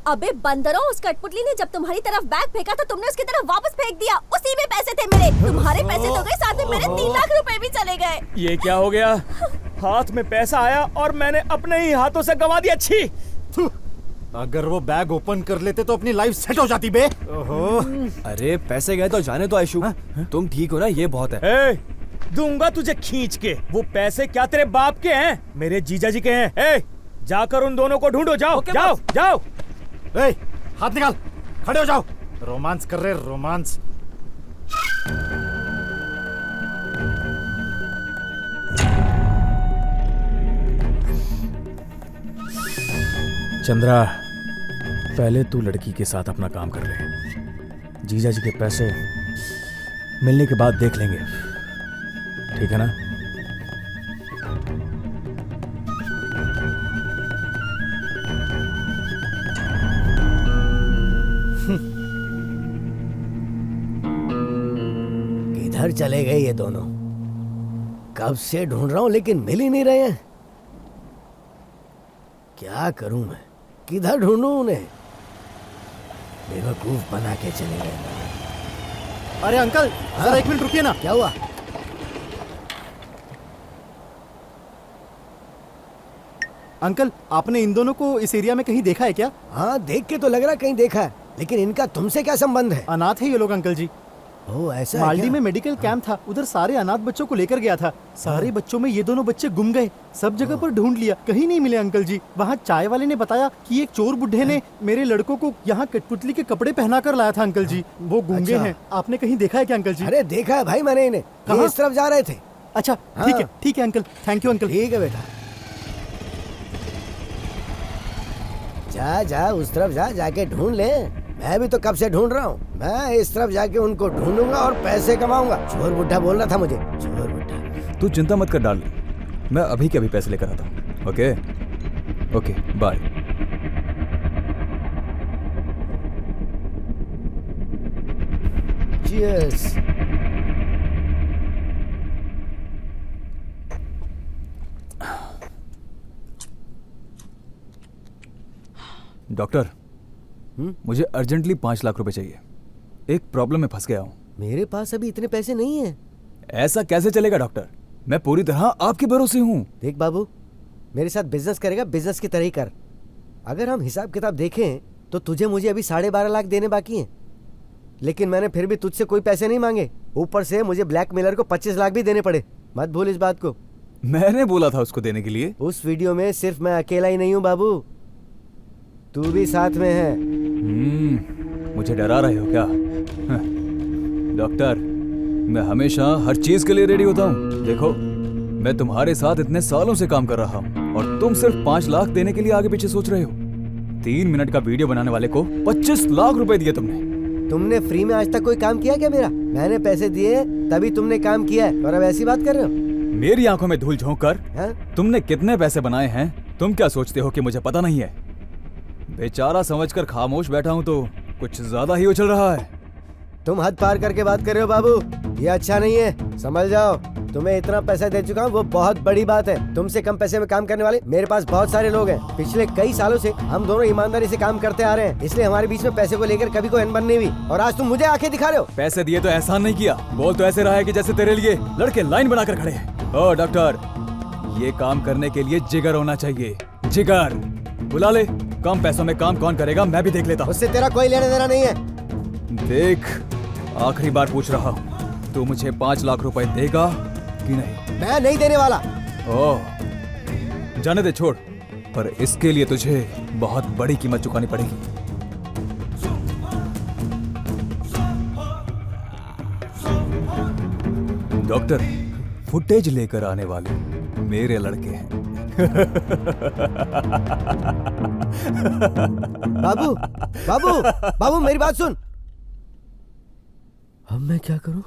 अबे बंदरों, उस कठपुतली ने जब तुम्हारी तरफ बैग फेंका तो तुमने उसकी तरफ वापस फेंक दिया। उसी में पैसे थे मेरे। तुम्हारे पैसे तो गए, साथ में मेरे 3 लाख रुपए भी चले गए। ये क्या हो गया? हाथ में पैसा आया और मैंने अपने ही हाथों से गंवा दिया। छी! अगर वो बैग ओपन कर लेते तो अपनी लाइफ सेट हो जाती बे। ओहो। अरे पैसे गए तो जाने दो आयशु। तुम ठीक हो ना, ये बहुत है। दूंगा तुझे खींच के। वो पैसे क्या तेरे बाप के हैं? मेरे जीजा जी के हैं। जाकर उन दोनों को ढूंढो। जाओ जाओ जाओ। हाथ निकाल, खड़े हो जाओ। रोमांस कर रहे, रोमांस। चंद्रा, पहले तू लड़की के साथ अपना काम कर ले। जीजा जी के पैसे मिलने के बाद देख लेंगे, ठीक है ना? किधर चले गए ये दोनों? कब से ढूंढ रहा हूं लेकिन मिल ही नहीं रहे हैं। क्या करूं मैं? किधर ढूंढूं उन्हें? बेवकूफ बना के चले गए। अरे अंकल, जरा 1 मिनट रुकिए ना। क्या हुआ? अंकल, आपने इन दोनों को इस एरिया में कहीं देखा है क्या? हाँ, देख के तो लग रहा कहीं देखा है, लेकिन इनका तुमसे क्या संबंध है? अनाथ है ये लोग अंकल जी। ओ, ऐसा है मालडी क्या? में मेडिकल कैंप था, उधर सारे अनाथ बच्चों को लेकर गया था। सारे बच्चों में ये दोनों बच्चे गुम गए, सब जगह पर ढूंढ लिया, कहीं नहीं मिले अंकल जी। वहाँ चाय वाले ने बताया कि एक चोर बुढ़े ने मेरे लड़कों को यहाँ कठपुतली के कपड़े पहना कर लाया था अंकल जी। वो गूंगे अच्छा। हैं। आपने कहीं देखा है क्या अंकल जी? अरे देखा है भाई मैंने इन्हें, ये कहाँ? इस तरफ जा रहे थे। अच्छा, हाँ। ठीक है अंकल, थैंक यू अंकल। ठीक है बेटा, जा जा उस तरफ जा, जाके ढूंढ ले। मैं भी तो कब से ढूंढ रहा हूँ। मैं इस तरफ जाके उनको ढूंढूंगा और पैसे कमाऊंगा। चोर बुड्ढा बोल रहा था मुझे, चोर बुड्ढा। तू चिंता मत कर डार्लिंग, मैं अभी के अभी पैसे लेकर आता हूँ। Okay okay, bye. Cheers. Doctor, मुझे अर्जेंटली 5 लाख रुपए चाहिए। एक प्रॉब्लम में फंस गया हूँ। मेरे पास अभी इतने पैसे नहीं है। ऐसा कैसे चलेगा डॉक्टर? मैं पूरी तरह आपके भरोसे हूँ। देख बाबू, मेरे साथ बिजनेस करेगा, बिजनेस की तरह ही कर। अगर हम हिसाब किताब देखें तो तुझे मुझे अभी 12.5 लाख देने बाकी हैं, लेकिन मैंने फिर भी तुझसे कोई पैसे नहीं मांगे। ऊपर से मुझे ब्लैकमेलर को 25 लाख भी देने पड़े। मत भूल इस बात को। मैंने बोला था उसको देने के लिए। उस वीडियो में सिर्फ मैं अकेला ही नहीं हूँ बाबू, तू भी साथ में है। मुझे डरा रहे हो क्या? डॉक्टर, मैं हमेशा हर चीज के लिए रेडी होता हूँ। देखो, मैं तुम्हारे साथ इतने सालों से काम कर रहा हूँ और तुम सिर्फ 5 लाख देने के लिए आगे पीछे सोच रहे हो। 3 मिनट का वीडियो बनाने वाले को 25 लाख रुपए दिए तुमने फ्री में आज तक कोई काम किया क्या मेरा? मैंने पैसे दिए तभी तुमने काम किया है, और अब ऐसी बात कर रहे हो? मेरी आंखों में धूल झोंक कर तुमने कितने पैसे बनाए हैं तुम क्या सोचते हो कि मुझे पता नहीं है? बेचारा समझकर खामोश बैठा हूँ तो कुछ ज्यादा ही उछल रहा है। तुम हद पार करके बात कर रहे हो बाबू, ये अच्छा नहीं है, समझ जाओ। तुम्हें इतना पैसा दे चुका हूँ, वो बहुत बड़ी बात है। तुमसे कम पैसे में काम करने वाले मेरे पास बहुत सारे लोग हैं। पिछले कई सालों से हम दोनों ईमानदारी से काम करते आ रहे हैं, इसलिए हमारे बीच में पैसे को लेकर कभी कोई अनबन नहीं हुई। और आज तुम मुझे आंखें दिखा रहे हो। पैसे दिए तो एहसान नहीं किया। बोल तो ऐसे रहा है कि जैसे तेरे लिए लड़के लाइन बनाकर खड़े हैं। ओ डॉक्टर, ये काम करने के लिए जिगर होना चाहिए। जिगर बुला ले। कम पैसों में काम कौन करेगा मैं भी देख लेता हूँ। उससे तेरा कोई लेना देना नहीं है। देख, आखिरी बार पूछ रहा हूँ, तू मुझे 5 लाख रुपए देगा कि नहीं? मैं नहीं देने वाला। ओह, जाने दे, छोड़। पर इसके लिए तुझे बहुत बड़ी कीमत चुकानी पड़ेगी। डॉक्टर, फुटेज लेकर आने वाले मेरे लड़के हैं। बाबू बाबू बाबू, मेरी बात सुन। अब मैं क्या करूं?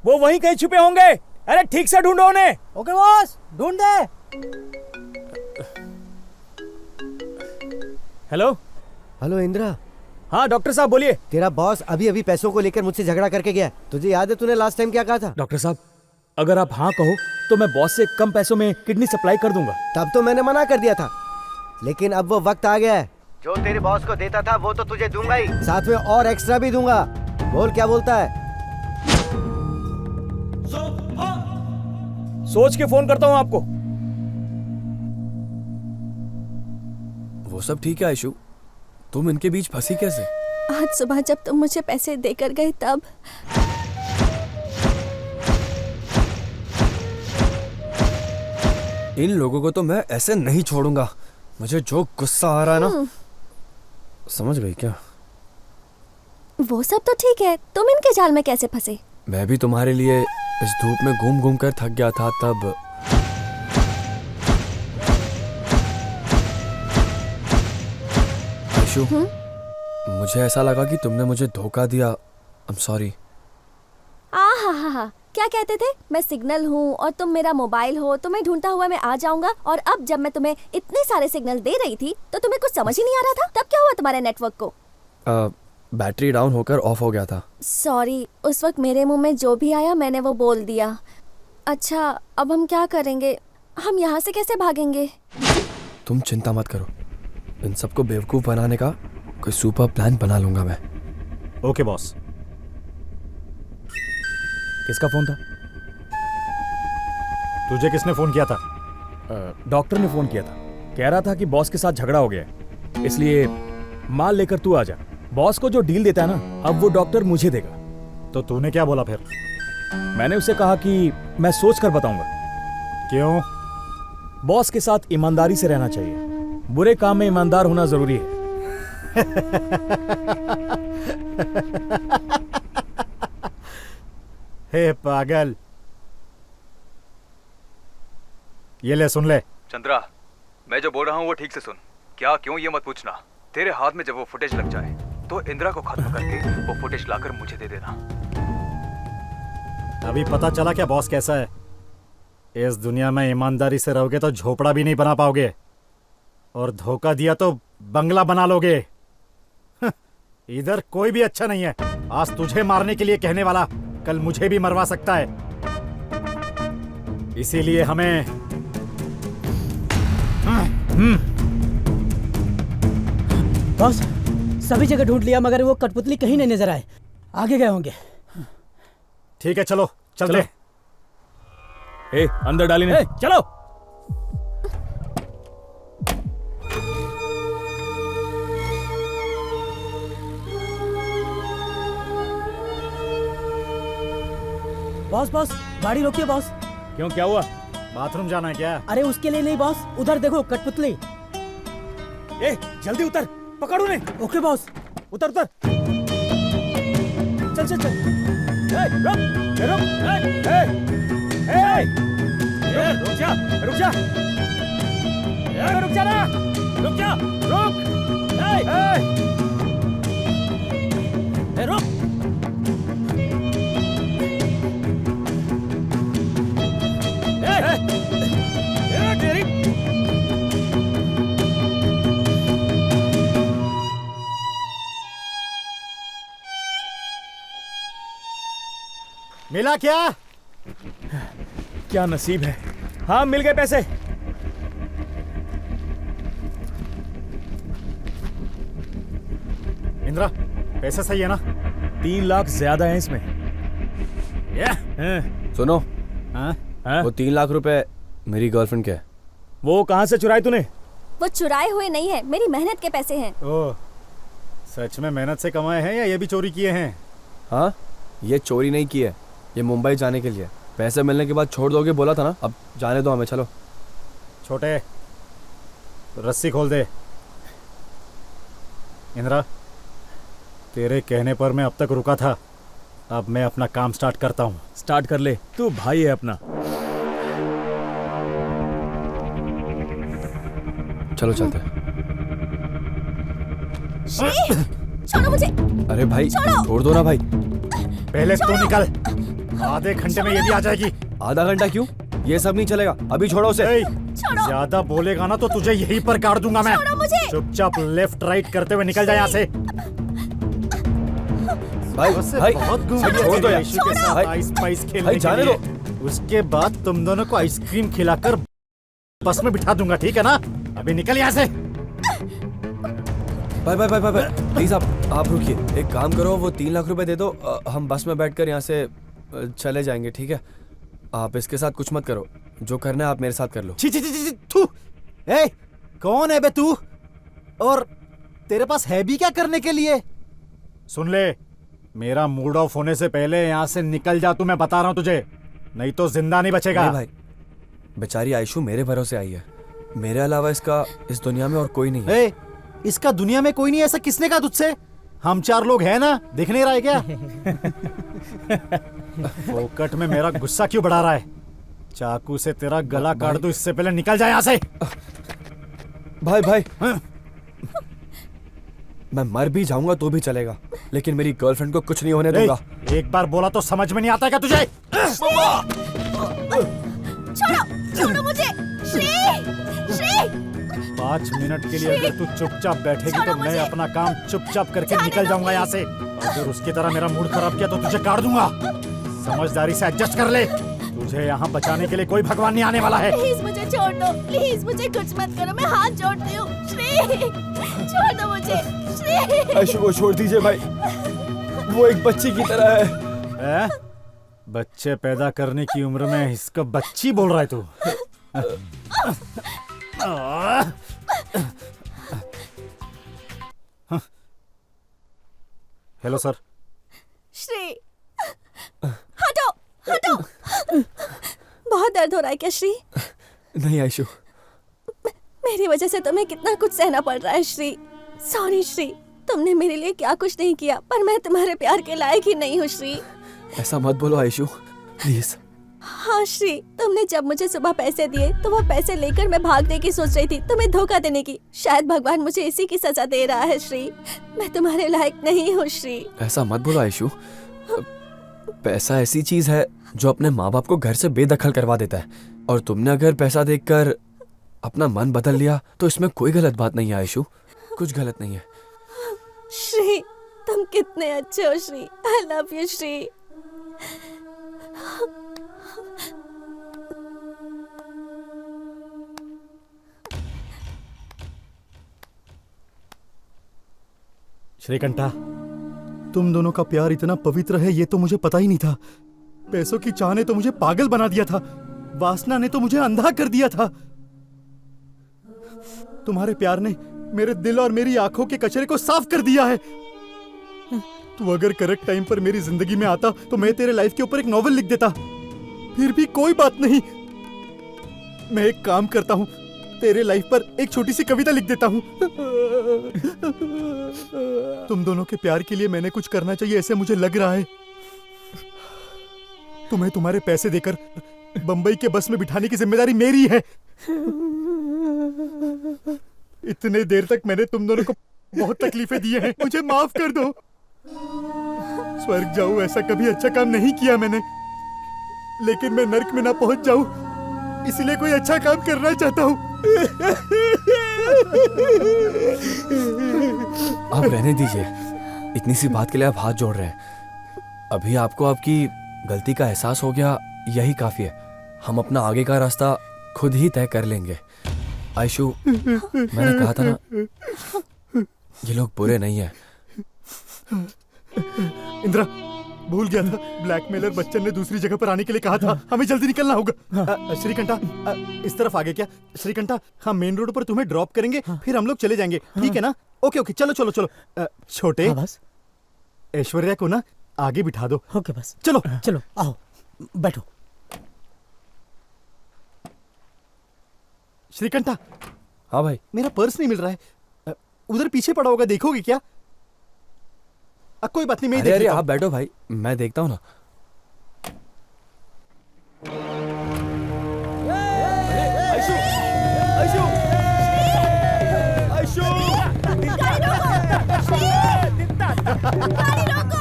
वो वहीं कहीं छुपे होंगे। अरे ठीक से ढूंढो उन्हें। ओके बॉस, ढूंढ दे। Hello hello Indira. हाँ डॉक्टर साहब बोलिए। तेरा बॉस अभी अभी पैसों को लेकर मुझसे झगड़ा करके गया। तुझे याद है तूने लास्ट टाइम क्या कहा था? डॉक्टर साहब, अगर आप हाँ कहो तो मैं बॉस से कम पैसों में किडनी सप्लाई कर दूंगा। तब तो मैंने मना कर दिया था, लेकिन अब वो वक्त आ गया है। जो तेरे बॉस को देता था वो तो तुझे दूंगा ही, साथ में और एक्स्ट्रा भी दूंगा। बोल क्या बोलता है? सोच के फोन करता हूँ आपको। वो सब ठीक है आयशु, तुम इनके बीच फंसी कैसे? आज सुबह जब तुम मुझे पैसे देकर गए तब इन लोगों को तो मैं ऐसे नहीं छोड़ूंगा। मुझे जो गुस्सा आ रहा है ना, समझ गई क्या? वो सब तो ठीक है, तुम इनके जाल में कैसे फंसे? मैं भी तुम्हारे लिए इस धूप में घूम घूम कर थक गया था तब। आयशु, मुझे ऐसा लगा कि तुमने मुझे धोखा दिया। I am sorry. हा, क्या कहते थे? मैं सिग्नल हूँ और तुम मेरा मोबाइल हो, तुम्हें ढूंढता हुआ मैं आ जाऊंगा। और अब जब मैं तुम्हें इतने सारे सिग्नल दे रही थी तो तुम्हें कुछ समझ ही नहीं आ रहा था। तब क्या हुआ तुम्हारे नेटवर्क को? बैटरी डाउन होकर ऑफ हो गया था। सॉरी, उस वक्त मेरे मुंह में जो भी आया मैंने वो बोल दिया। अच्छा, अब हम क्या करेंगे? हम यहाँ से कैसे भागेंगे? तुम चिंता मत करो, इन सबको बेवकूफ बनाने का कोई सुपर प्लान बना लूंगा मैं। Okay boss. किसका फोन था? तुझे किसने फोन किया था? डॉक्टर ने फोन किया था। कह रहा था कि बॉस के साथ झगड़ा हो गया है, इसलिए माल लेकर तू आ जा। बॉस को जो डील देता है ना, अब वो डॉक्टर मुझे देगा। तो तूने क्या बोला फिर? मैंने उसे कहा कि मैं सोच कर बताऊंगा। क्यों? बॉस के साथ ईमानदारी से रहना चाहिए, बुरे काम में ईमानदार होना जरूरी है। हे पागल, ये ले सुन ले। चंद्रा, मैं जो बोल रहा हूँ वो ठीक से सुन। क्या क्यों ये मत पूछना। तेरे हाथ में जब वो फुटेज लग जाए तो इंदिरा को खत्म करके वो फुटेज लाकर मुझे दे देना। अभी पता चला क्या बॉस कैसा है? इस दुनिया में ईमानदारी से रहोगे तो झोपड़ा भी नहीं बना पाओगे, और धोखा दिया तो बंगला बना लोगे। इधर कोई भी अच्छा नहीं है। आज तुझे मारने के लिए कहने वाला कल मुझे भी मरवा सकता है। इसीलिए हमें बॉस, सभी जगह ढूंढ लिया मगर वो कठपुतली कहीं नहीं नजर आए। आगे गए होंगे। ठीक है, चलो चलते। ए, अंदर डाली ने। चलो। बॉस बॉस, गाड़ी रोकिए बॉस। क्यों, क्या हुआ? बाथरूम जाना है क्या? अरे उसके लिए नहीं बॉस, उधर देखो कठपुतली। ए, जल्दी उतर, पकड़ उन्हें। Okay boss. उतर उतर। चल चल चल। ए, रुक, ए, रुक, रुक जा, रुक जा, रुक जा ना, रुक जा, रुक, रुक। तेरी मिला क्या? क्या नसीब है। हाँ, मिल गए पैसे। इंदिरा, पैसे सही है ना? 3 लाख ज्यादा है इसमें। सुनो, हाँ? वो 3 लाख रुपए मेरी गर्लफ्रेंड के है। वो कहाँ से चुराए तूने? वो चुराए हुए नहीं है, मेरी मेहनत के पैसे हैं। ओह, सच में मेहनत से कमाए हैं या ये भी चोरी किए हैं? हाँ, ये चोरी नहीं की है, ये मुंबई जाने के लिए। पैसे मिलने के बाद छोड़ दोगे बोला था ना, अब जाने दो हमें, चलो। छोटे, रस्सी खोल दे। इंदिरा, तेरे कहने पर मैं अब तक रुका था, अब मैं अपना काम स्टार्ट करता हूँ। स्टार्ट कर ले, तू भाई है अपना। चलो चलते हैं। छोड़ो मुझे। अरे भाई, छोड़ो। छोड़ दो ना भाई। पहले तू निकल, आधे घंटे में ये भी आ जाएगी। आधा घंटा क्यों? ये सब नहीं चलेगा, अभी छोड़ो उसे। ज्यादा बोलेगा ना तो तुझे यहीं पर काट दूंगा मैं। छोड़ो मुझे। चुपचाप लेफ्ट राइट करते हुए निकल जा यहाँ से। भाई भाई, बहुत घूम भाई, छोड़ दो यार। यीशु के साथ भाई, आइस पाइस खेलने भाई, के जाने लिए। दो। उसके बाद तुम दोनों को आइसक्रीम खिलाकर बस में बिठा दूंगा, ठीक है ना? अभी निकल यहाँ से। भाई भाई भाई भाई, प्लीज आप रुकिए। एक काम करो, वो 3 लाख रुपए दे दो, हम बस में बैठकर यहाँ से चले जाएंगे, ठीक है? आप इसके साथ कुछ मत करो, जो करना है आप मेरे साथ कर लो। छी छी छी छी, थू। ए, कौन है बे तू? और तेरे पास है भी क्या करने के लिए? सुन ले, मेरा मूड ऑफ होने से पहले यहाँ से निकल जा तू, मैं बता रहा हूँ तुझे, नहीं तो जिंदा नहीं बचेगा। नहीं भाई, बेचारी आयशु मेरे भरोसे आई है, मेरे अलावा इसका इस दुनिया में और कोई नहीं है। ए, इसका दुनिया में कोई नहीं, ऐसा किसने कहा तुझसे? हम 4 लोग हैं ना, दिख नहीं रहा है क्या? फोकट में मेरा गुस्सा क्यों बढ़ा रहा है? चाकू से तेरा गला काट दूं इससे पहले निकल जाए यहाँ से। भाई भाई, मैं मर भी जाऊंगा तो भी चलेगा, लेकिन मेरी गर्लफ्रेंड को कुछ नहीं होने दूंगा। एक बार बोला तो समझ में नहीं आता क्या तुझे? छोड़ो, छोड़ो मुझे। श्री, श्री। 5 मिनट के लिए अगर तू चुपचाप बैठेगी तो मैं अपना काम चुपचाप करके निकल जाऊंगा यहाँ से। अगर उसकी तरह मेरा मूड खराब किया तो तुझे काट दूंगा। समझदारी से एडजस्ट कर ले, तुझे यहाँ बचाने के लिए कोई भगवान नहीं आने वाला है। प्लीज मुझे छोड़ दो, प्लीज मुझे कुछ मत करो, मैं हाथ जोड़ती हूँ। श्री, छोड़ दो मुझे। श्री, आयशु को छोड़ दीजिए भाई, वो एक बच्ची की तरह है। बच्चे पैदा करने की उम्र में इसको बच्ची बोल रहा है तू? Hello sir. श्री हटो हटो। बहुत दर्द हो रहा है क्या श्री? नहीं आयशु, मेरी वजह से तुम्हें कितना कुछ सहना पड़ रहा है श्री। सॉरी श्री, तुमने मेरे लिए क्या कुछ नहीं किया, पर मैं तुम्हारे प्यार के लायक ही नहीं हूँ श्री। ऐसा मत बोलो आयशु, प्लीज। हाँ श्री, तुमने जब मुझे सुबह पैसे दिए तो वो पैसे लेकर मैं भागने की सोच रही थी, तुम्हें धोखा देने की। शायद भगवान मुझे इसी की सजा दे रहा है श्री। मैं तुम्हारे लायक नहीं हूँ श्री। ऐसा मत बोलो आयशु, पैसा ऐसी चीज है जो अपने माँ बाप को घर से बेदखल करवा देता है, और तुमने अगर पैसा देखकर अपना मन बदल लिया तो इसमें कोई गलत बात नहीं है आयशु, कुछ गलत नहीं है। श्री, तुम कितने अच्छे हो Shri. I love you Shri. Shrikanta, तुम दोनों का प्यार इतना पवित्र है ये तो मुझे पता ही नहीं था। पैसों की चाह ने तो मुझे पागल बना दिया था, वासना ने तो मुझे अंधा कर दिया था। तुम्हारे प्यार ने मेरे दिल और मेरी आंखों के कचरे को साफ कर दिया है। तू अगर करेक्ट टाइम पर मेरी जिंदगी में आता तो मैं तेरे लाइफ के ऊपर एक नॉवेल लिख देता। फिर भी कोई बात नहीं, मैं एक काम करता हूं, तेरे लाइफ पर एक छोटी सी कविता लिख देता हूं। तुम दोनों के प्यार के लिए मैंने कुछ करना चाहिए ऐसे मुझे लग रहा है। तुम्हें तुम्हारे पैसे देकर बंबई के बस में बिठाने की जिम्मेदारी मेरी है। इतने देर तक मैंने तुम दोनों को बहुत तकलीफें दी हैं, मुझे माफ कर दो। स्वर्ग जाऊं ऐसा कभी अच्छा काम नहीं किया मैंने, लेकिन मैं नर्क में ना पहुंच जाऊं इसलिए कोई अच्छा काम करना चाहता हूं। आप रहने दीजिए, इतनी सी बात के लिए आप हाथ जोड़ रहे हैं। अभी आपको आपकी गलती का एहसास हो गया, यही काफी है। हम अपना आगे का रास्ता खुद ही तय कर लेंगे। आयशु, मैंने कहा था ना, ये लोग बुरे नहीं है। इंद्रा, भूल गया था, ब्लैकमेलर बच्चन ने दूसरी जगह पर आने के लिए कहा था। हमें जल्दी निकलना होगा। श्रीकंठा, इस तरफ आगे क्या? श्रीकंठा, हम मेन रोड पर तुम्हें ड्रॉप करेंगे, फिर हम लोग चले जाएंगे, ठीक है ना? ओके ओके, चलो चलो चलो। छोटे, बस ऐश्वर्या को ना आगे बिठा दो। ओके बस, चलो चलो आओ बैठो। श्रीकंठा। हाँ भाई। मेरा पर्स नहीं मिल रहा है, उधर पीछे पड़ा होगा, देखोगे क्या? कोई बात नहीं, मैं अरे आप बैठो भाई, मैं देखता हूँ ना। आयशु, आयशु, आयशु, गाड़ी रोको श्री, गाड़ी रोको।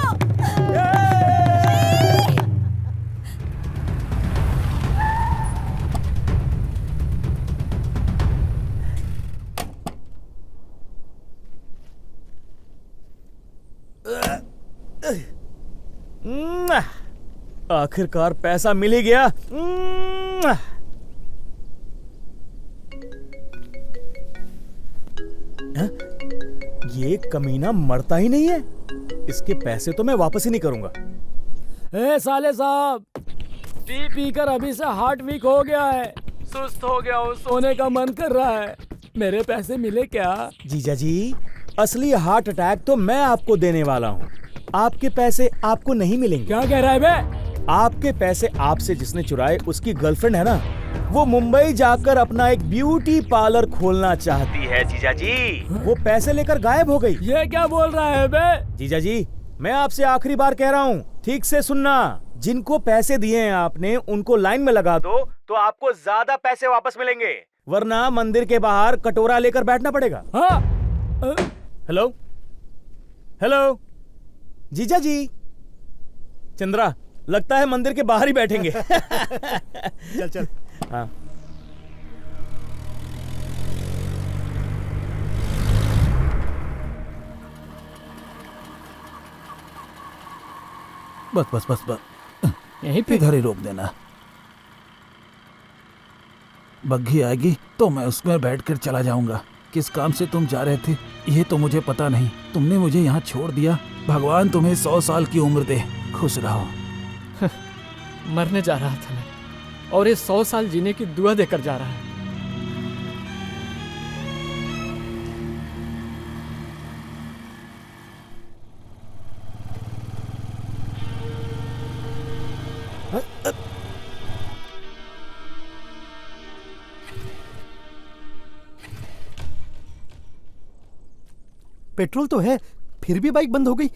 आखिरकार पैसा मिल ही गया। ये कमीना मरता ही नहीं है, इसके पैसे तो मैं वापस ही नहीं करूंगा। ए साले साहब, पी पी कर अभी से हार्ट वीक हो गया है, सुस्त हो गया हूँ, सोने का मन कर रहा है। मेरे पैसे मिले क्या? जीजा जी, असली हार्ट अटैक तो मैं आपको देने वाला हूँ, आपके पैसे आपको नहीं मिलेंगे। क्या कह रहा है बे? आपके पैसे आपसे जिसने चुराए उसकी गर्लफ्रेंड है ना, वो मुंबई जाकर अपना एक ब्यूटी पार्लर खोलना चाहती है जीजा जी। वो पैसे लेकर गायब हो गई। ये क्या बोल रहा है बे? जीजा जी, मैं आपसे आखिरी बार कह रहा हूँ, ठीक से सुनना। जिनको पैसे दिए हैं आपने उनको लाइन में लगा दो तो आपको ज्यादा पैसे वापस मिलेंगे, वरना मंदिर के बाहर कटोरा लेकर बैठना पड़ेगा। हाँ? हेलो हेलो जीजा जी। चंद्रा, लगता है मंदिर के बाहर ही बैठेंगे। चल चल। हाँ। बस बस बस बस, यहीं पे इधर ही रोक देना। बग्घी आएगी तो मैं उसमें बैठकर चला जाऊंगा। किस काम से तुम जा रहे थे ये तो मुझे पता नहीं, तुमने मुझे यहाँ छोड़ दिया। भगवान तुम्हें 100 साल की उम्र दे, खुश रहो। मरने जा रहा था मैं, और ये 100 साल जीने की दुआ देकर जा रहा है। पेट्रोल तो है, फिर भी बाइक बंद हो गई।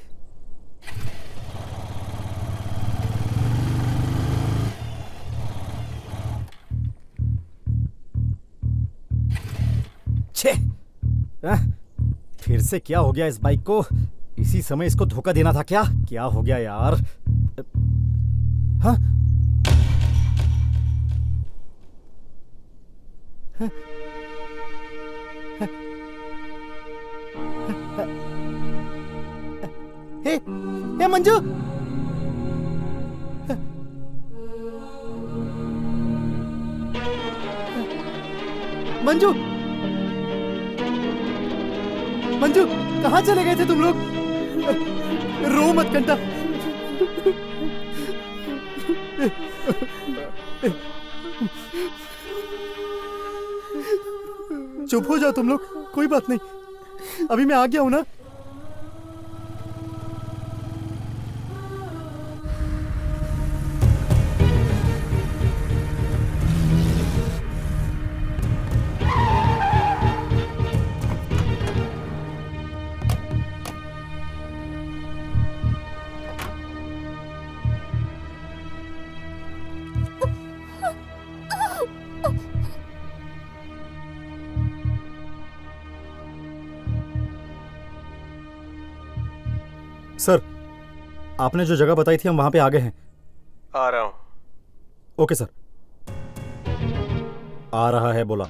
छे, फिर से क्या हो गया इस बाइक को? इसी समय इसको धोखा देना था क्या? क्या हो गया यार? हाँ? हे मंजू, मंजू, मंजू, कहाँ चले गए थे तुम लोग? रो मत कंटा। चुप हो जाओ तुम लोग, कोई बात नहीं, अभी मैं आ गया हूं ना। सर, आपने जो जगह बताई थी हम वहां पे आ गए हैं। आ रहा हूं। Okay sir. आ रहा है बोला।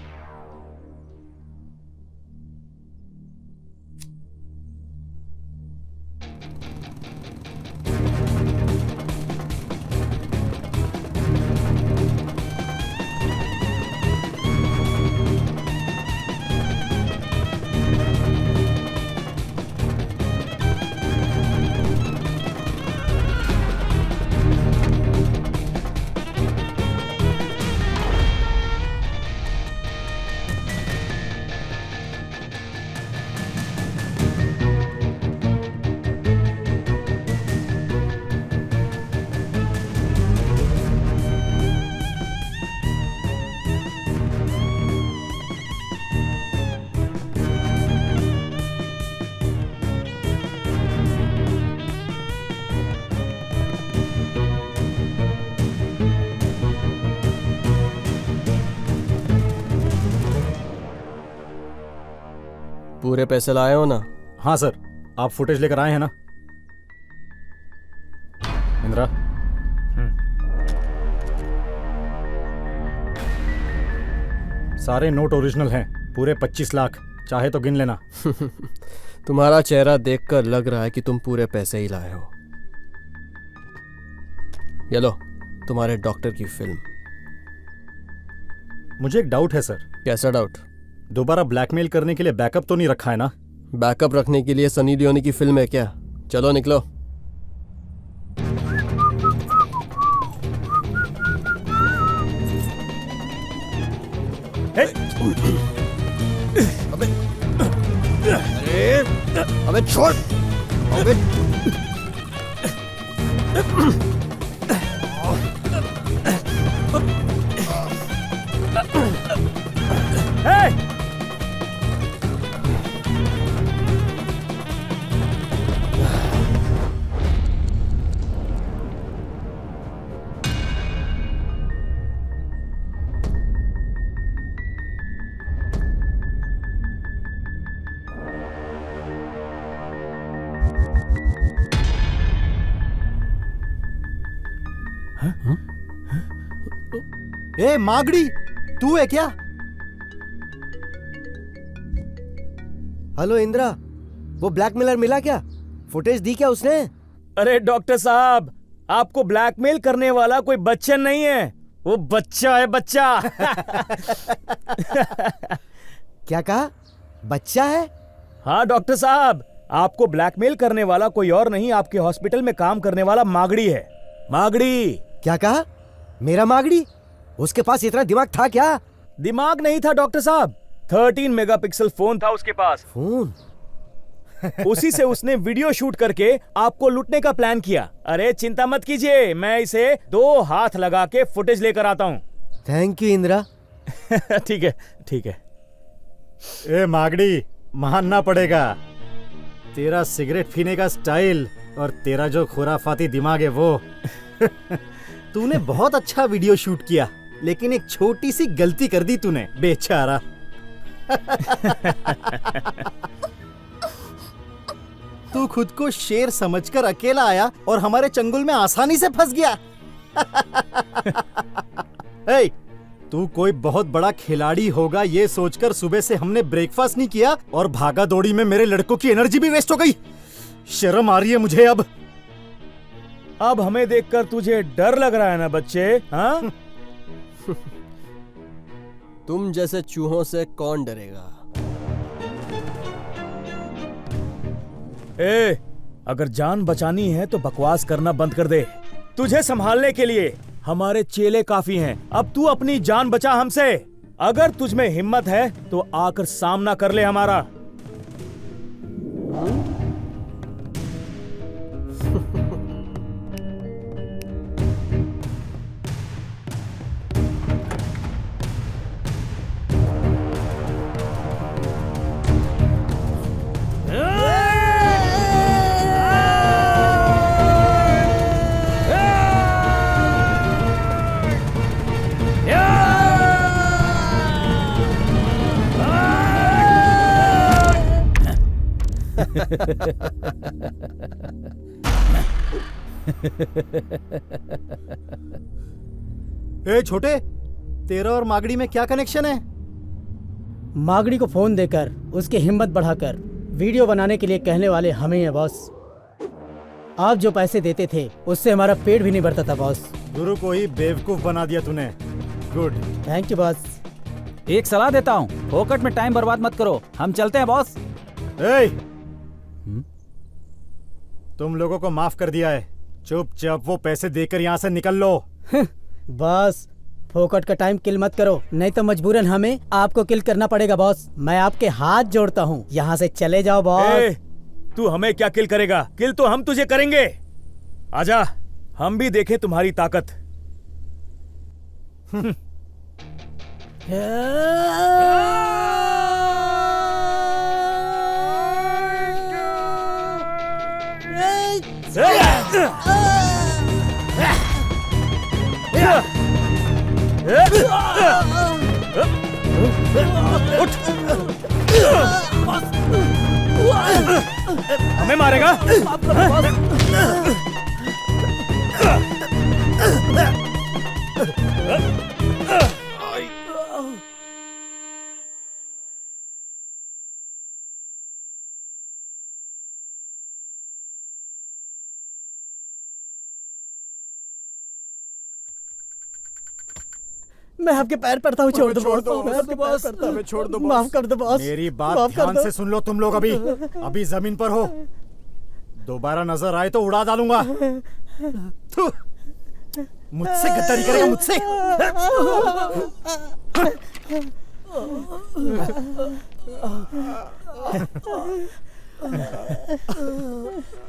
पूरे पैसे लाए हो ना? हाँ सर, आप फुटेज लेकर आए हैं ना? इंदिरा, सारे नोट ओरिजिनल हैं, पूरे 25 लाख, चाहे तो गिन लेना। तुम्हारा चेहरा देखकर लग रहा है कि तुम पूरे पैसे ही लाए हो। ये लो, तुम्हारे डॉक्टर की फिल्म। मुझे एक डाउट है सर। कैसा डाउट? दोबारा ब्लैकमेल करने के लिए बैकअप तो नहीं रखा है ना? बैकअप रखने के लिए सनी लियोनी की फिल्म है क्या? चलो निकलो। अबे छोड़! अबे ए मागड़ी, तू है क्या? हेलो इंदिरा, वो ब्लैकमेलर मिला क्या? फुटेज दी क्या उसने? अरे डॉक्टर साहब, आपको ब्लैकमेल करने वाला कोई बच्चन नहीं है, वो बच्चा है, बच्चा। क्या कहा? बच्चा है? हाँ डॉक्टर साहब, आपको ब्लैकमेल करने वाला कोई और नहीं, आपके हॉस्पिटल में काम करने वाला मागड़ी है। मागड़ी। क्या कहा? मेरा मागड़ी? उसके पास इतना दिमाग था क्या? दिमाग नहीं था डॉक्टर साहब, 13 मेगापिक्सल फोन था उसके पास। फोन? उसी से उसने वीडियो शूट करके आपको लूटने का प्लान किया। अरे चिंता मत कीजिए, मैं इसे 2 हाथ लगा के फुटेज लेकर आता हूँ। Thank you Indira. ठीक है, ठीक है। ए मागड़ी, मानना पड़ेगा, तेरा सिगरेट पीने का स्टाइल और तेरा जो खुराफाती दिमाग है वो तूने बहुत अच्छा वीडियो शूट किया, लेकिन एक छोटी सी गलती कर दी तूने, बेचारा। तू खुद को शेर समझकर अकेला आया और हमारे चंगुल में आसानी से फंस गया। ए, तू कोई बहुत बड़ा खिलाड़ी होगा ये सोचकर सुबह से हमने ब्रेकफास्ट नहीं किया और भागा दौड़ी में मेरे लड़कों की एनर्जी भी वेस्ट हो गई। शर्म आ रही है मुझे अब हमें देखकर तुझे डर लग रहा है ना बच्चे? हाँ? तुम जैसे चूहों से कौन डरेगा? ए, अगर जान बचानी है तो बकवास करना बंद कर दे। तुझे संभालने के लिए हमारे चेले काफी हैं। अब तू अपनी जान बचा हमसे। अगर तुझ में हिम्मत है तो आकर सामना कर ले हमारा। ए छोटे, तेरा और मागड़ी में क्या कनेक्शन है? मागड़ी को फोन देकर उसकी हिम्मत बढ़ाकर वीडियो बनाने के लिए कहने वाले हम ही हैं बॉस। आप जो पैसे देते थे उससे हमारा पेट भी नहीं भरता था बॉस। गुरु को ही बेवकूफ बना दिया तूने। Good, thank you boss. एक सलाह देता हूँ, फोकट में टाइम बर्बाद मत करो, हम चलते हैं बॉस। तुम लोगों को माफ कर दिया है, चुपचाप वो पैसे देकर यहाँ से निकल लो। बॉस, फोकट का टाइम किल मत करो, नहीं तो मजबूरन हमें आपको किल करना पड़ेगा बॉस। मैं आपके हाथ जोड़ता हूँ, यहाँ से चले जाओ बॉस। तू हमें क्या किल करेगा? किल तो हम तुझे करेंगे। आजा, हम भी देखें तुम्हारी ताकत। हमें मारेगा? मैं आपके पैर पड़ता हूँ, छोड़ दो बॉस। छोड़ दो, माफ कर दो बॉस। मेरी बात ध्यान से सुन लो तुम लोग। अभी जमीन पर हो, दोबारा नजर आए तो उड़ा डालूंगा। मुझसे गद्दारी करेगा? मुझसे?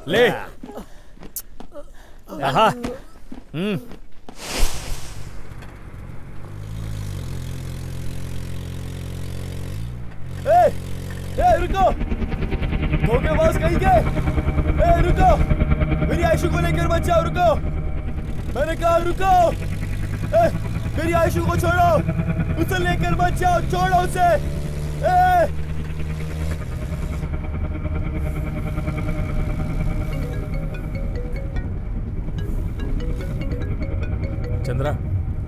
ले यहाँ। रुको, धोखेबाज कहीं के। रुको, मेरी आयशु को लेकर मत जाओ। रुको, मैंने कहा रुको। मेरी आयशु को छोड़ो, उसे लेकर मत जाओ, छोड़ो उसे। चंद्रा,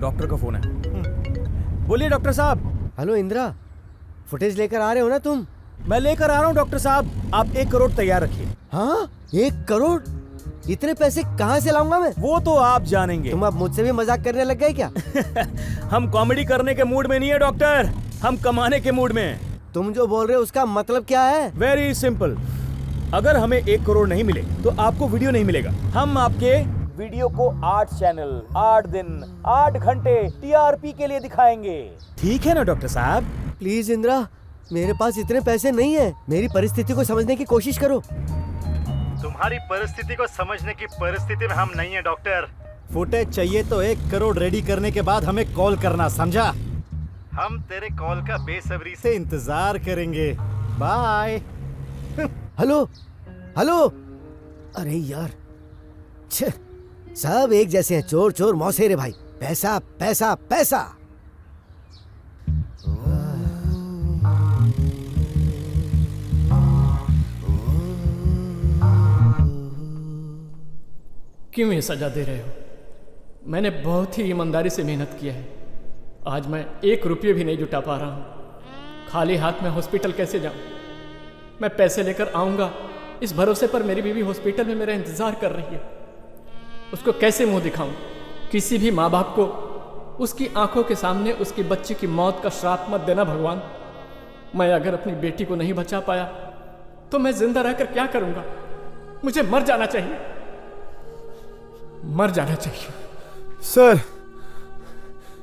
डॉक्टर का फोन है। बोलिए डॉक्टर साहब। हेलो इंदिरा, फुटेज लेकर आ रहे हो ना तुम? मैं लेकर आ रहा हूँ डॉक्टर साहब। आप 1 करोड़ तैयार रखिए। हाँ, 1 करोड़? इतने पैसे कहाँ से लाऊंगा मैं? वो तो आप जानेंगे। तुम अब मुझसे भी मजाक करने लग गए क्या? हम कॉमेडी करने के मूड में नहीं है डॉक्टर, हम कमाने के मूड में। तुम जो बोल रहे हो उसका मतलब क्या है? Very simple. अगर हमें 1 करोड़ नहीं मिले तो आपको वीडियो नहीं मिलेगा। हम आपके वीडियो को 8 चैनल, 8 दिन, 8 घंटे टीआरपी के लिए दिखाएंगे। ठीक है ना डॉक्टर साहब? प्लीज इंदिरा, मेरे पास इतने पैसे नहीं है। मेरी परिस्थिति को समझने की कोशिश करो। तुम्हारी परिस्थिति को समझने की परिस्थिति में हम नहीं है डॉक्टर। फुटेज चाहिए तो 1 करोड़ रेडी करने के बाद हमें कॉल करना, समझा? हम तेरे कॉल का बेसब्री से इंतजार करेंगे। बाय। Hello, hello. अरे यार, छे, सब एक जैसे हैं, चोर चोर मौसेरे भाई। पैसा पैसा पैसा। क्यों ये सजा दे रहे हो? मैंने बहुत ही ईमानदारी से मेहनत किया है। आज मैं 1 रुपये भी नहीं जुटा पा रहा हूँ। खाली हाथ में हॉस्पिटल कैसे जाऊँ? मैं पैसे लेकर आऊँगा इस भरोसे पर मेरी बीवी हॉस्पिटल में मेरा इंतज़ार कर रही है। उसको कैसे मुंह दिखाऊं? किसी भी माँ बाप को उसकी आंखों के सामने उसकी बच्ची की मौत का श्राप मत देना भगवान। मैं अगर अपनी बेटी को नहीं बचा पाया तो मैं जिंदा रहकर क्या करूंगा? मुझे मर जाना चाहिए, मर जाना चाहिए। सर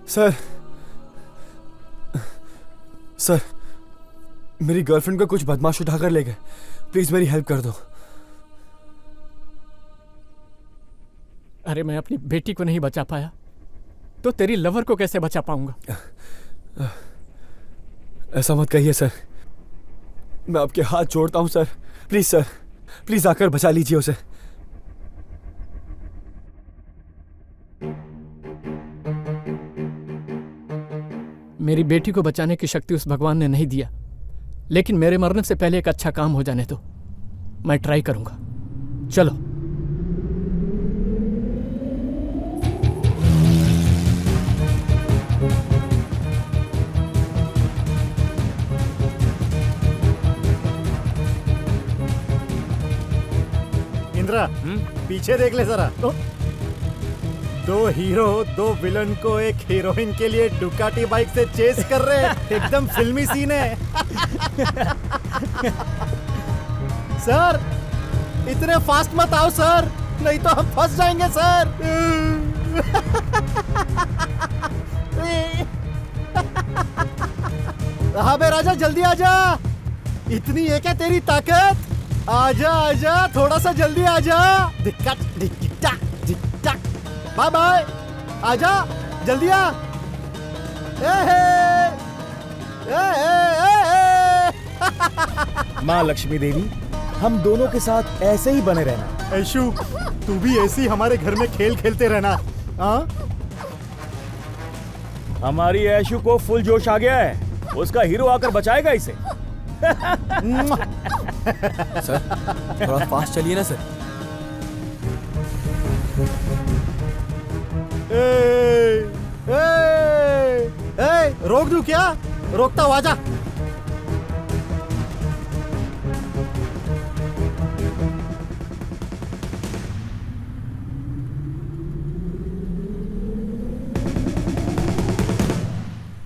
सर सर, मेरी गर्लफ्रेंड को कुछ बदमाश उठाकर ले गए। प्लीज मेरी हेल्प कर दो। अरे मैं अपनी बेटी को नहीं बचा पाया तो तेरी लवर को कैसे बचा पाऊंगा? ऐसा मत कहिए सर, मैं आपके हाथ जोड़ता हूं सर। प्लीज सर, प्लीज आकर बचा लीजिए उसे। मेरी बेटी को बचाने की शक्ति उस भगवान ने नहीं दिया, लेकिन मेरे मरने से पहले एक अच्छा काम हो जाने दो। मैं ट्राई करूंगा। चलो। इंद्रा, पीछे देख ले जरा। 2 हीरो 2 विलन को एक हीरोइन के लिए डुकाटी बाइक से चेस कर रहे हैं। एकदम फिल्मी सीन है। सर, इतने फास्ट मत आओ सर, नहीं तो हम फंस जाएंगे सर। हाँ बे राजा, जल्दी आजा। इतनी है क्या तेरी ताकत? आजा आजा, थोड़ा सा जल्दी आजा। दिक्कत दिक्कत दिक्कत। बाय बाय, आजा जल्दी आ। माँ लक्ष्मी देवी, हम दोनों के साथ ऐसे ही बने रहना। ऐशु, तू भी ऐसे ही हमारे घर में खेल खेलते रहना। हाँ, हमारी ऐशु को फुल जोश आ गया है। उसका हीरो आकर बचाएगा इसे। सर, थोड़ा फास्ट चलिए ना सर। रोक दूं क्या? रोकता हूं, आजा।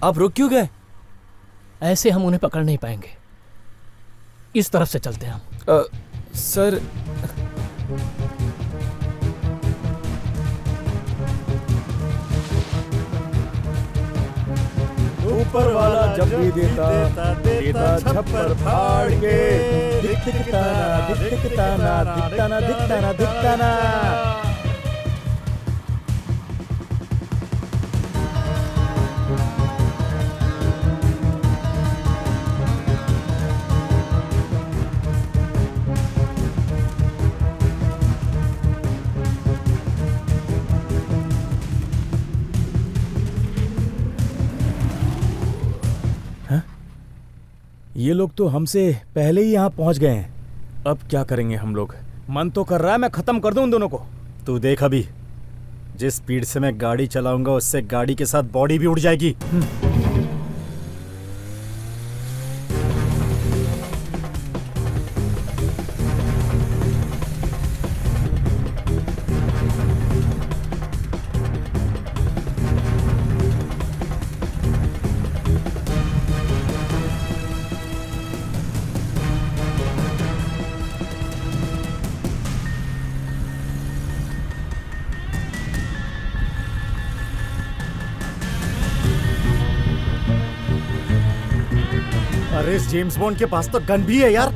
आप रुक क्यों गए? ऐसे हम उन्हें पकड़ नहीं पाएंगे। इस तरफ से चलते हैं हम। सर, ऊपर वाला जब भी देता छप्पर फाड़ के। दिखता ना दिखता ना दिखता ना दिखता ना दिखता ना। ये लोग तो हमसे पहले ही यहाँ पहुँच गए हैं। अब क्या करेंगे हम लोग? मन तो कर रहा है मैं खत्म कर दूं उन दोनों को। तू देख, अभी जिस स्पीड से मैं गाड़ी चलाऊंगा उससे गाड़ी के साथ बॉडी भी उड़ जाएगी। अरे इस जेम्स बॉन्ड के पास तो गन भी है यार।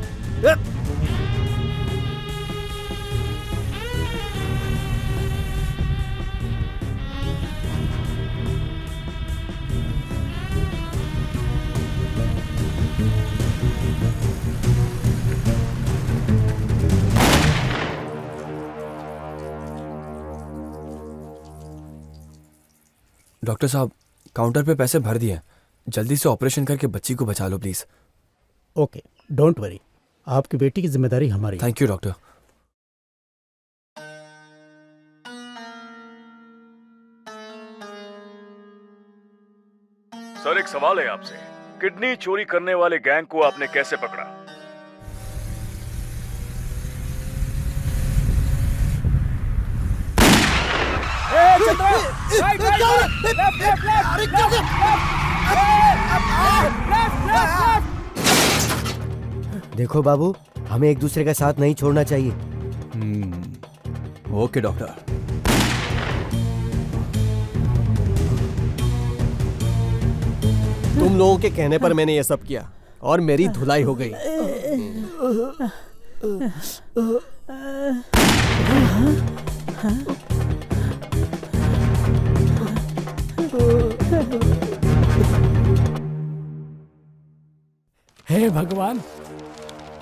डॉक्टर साहब, काउंटर पे पैसे भर दिए। जल्दी से ऑपरेशन करके बच्ची को बचा लो प्लीज। ओके, डोंट वरी, आपकी बेटी की जिम्मेदारी हमारी। Thank you doctor. सर, एक सवाल है आपसे। किडनी चोरी करने वाले गैंग को आपने कैसे पकड़ा? देखो बाबू, हमें एक दूसरे का साथ नहीं छोड़ना चाहिए। Okay doctor. तुम लोगों के कहने पर मैंने ये सब किया और मेरी धुलाई हो गई। हे भगवान,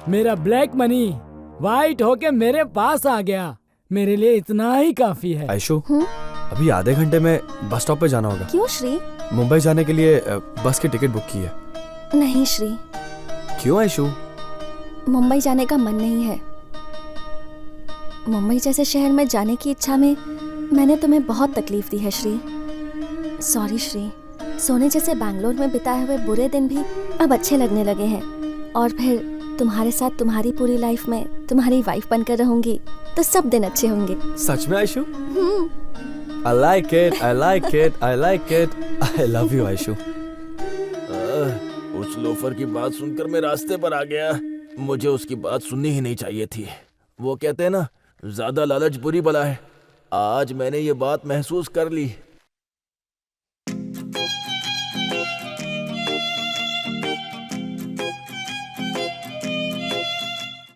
मेरा ब्लैक मनी वाइट होके मेरे पास आ गया। मेरे लिए इतना ही काफी है। आयशु, अभी आधे घंटे में बस स्टॉप पे जाना होगा। क्यों श्री? मुंबई जाने के लिए बस की टिकट बुक की है। नहीं श्री, क्यों आयशु? मुंबई जाने का मन नहीं है। मुंबई जैसे शहर में जाने की इच्छा में मैंने तुम्हें बहुत तकलीफ दी है श्री। सॉरी श्री। सोने जैसे बैंगलोर में बिताए हुए बुरे दिन भी अब अच्छे लगने लगे हैं, और फिर तुम्हारे साथ तुम्हारी पूरी लाइफ में तुम्हारी वाइफ बनकर रहूंगी तो सब दिन अच्छे होंगे। सच में Aishu? I like it, I like it, I like it. I love you Aishu. उस लोफर की बात सुनकर मैं रास्ते पर आ गया। मुझे उसकी बात सुननी ही नहीं चाहिए थी। वो कहते हैं ना, ज्यादा लालच बुरी बला है। आज मैंने ये बात महसूस कर ली।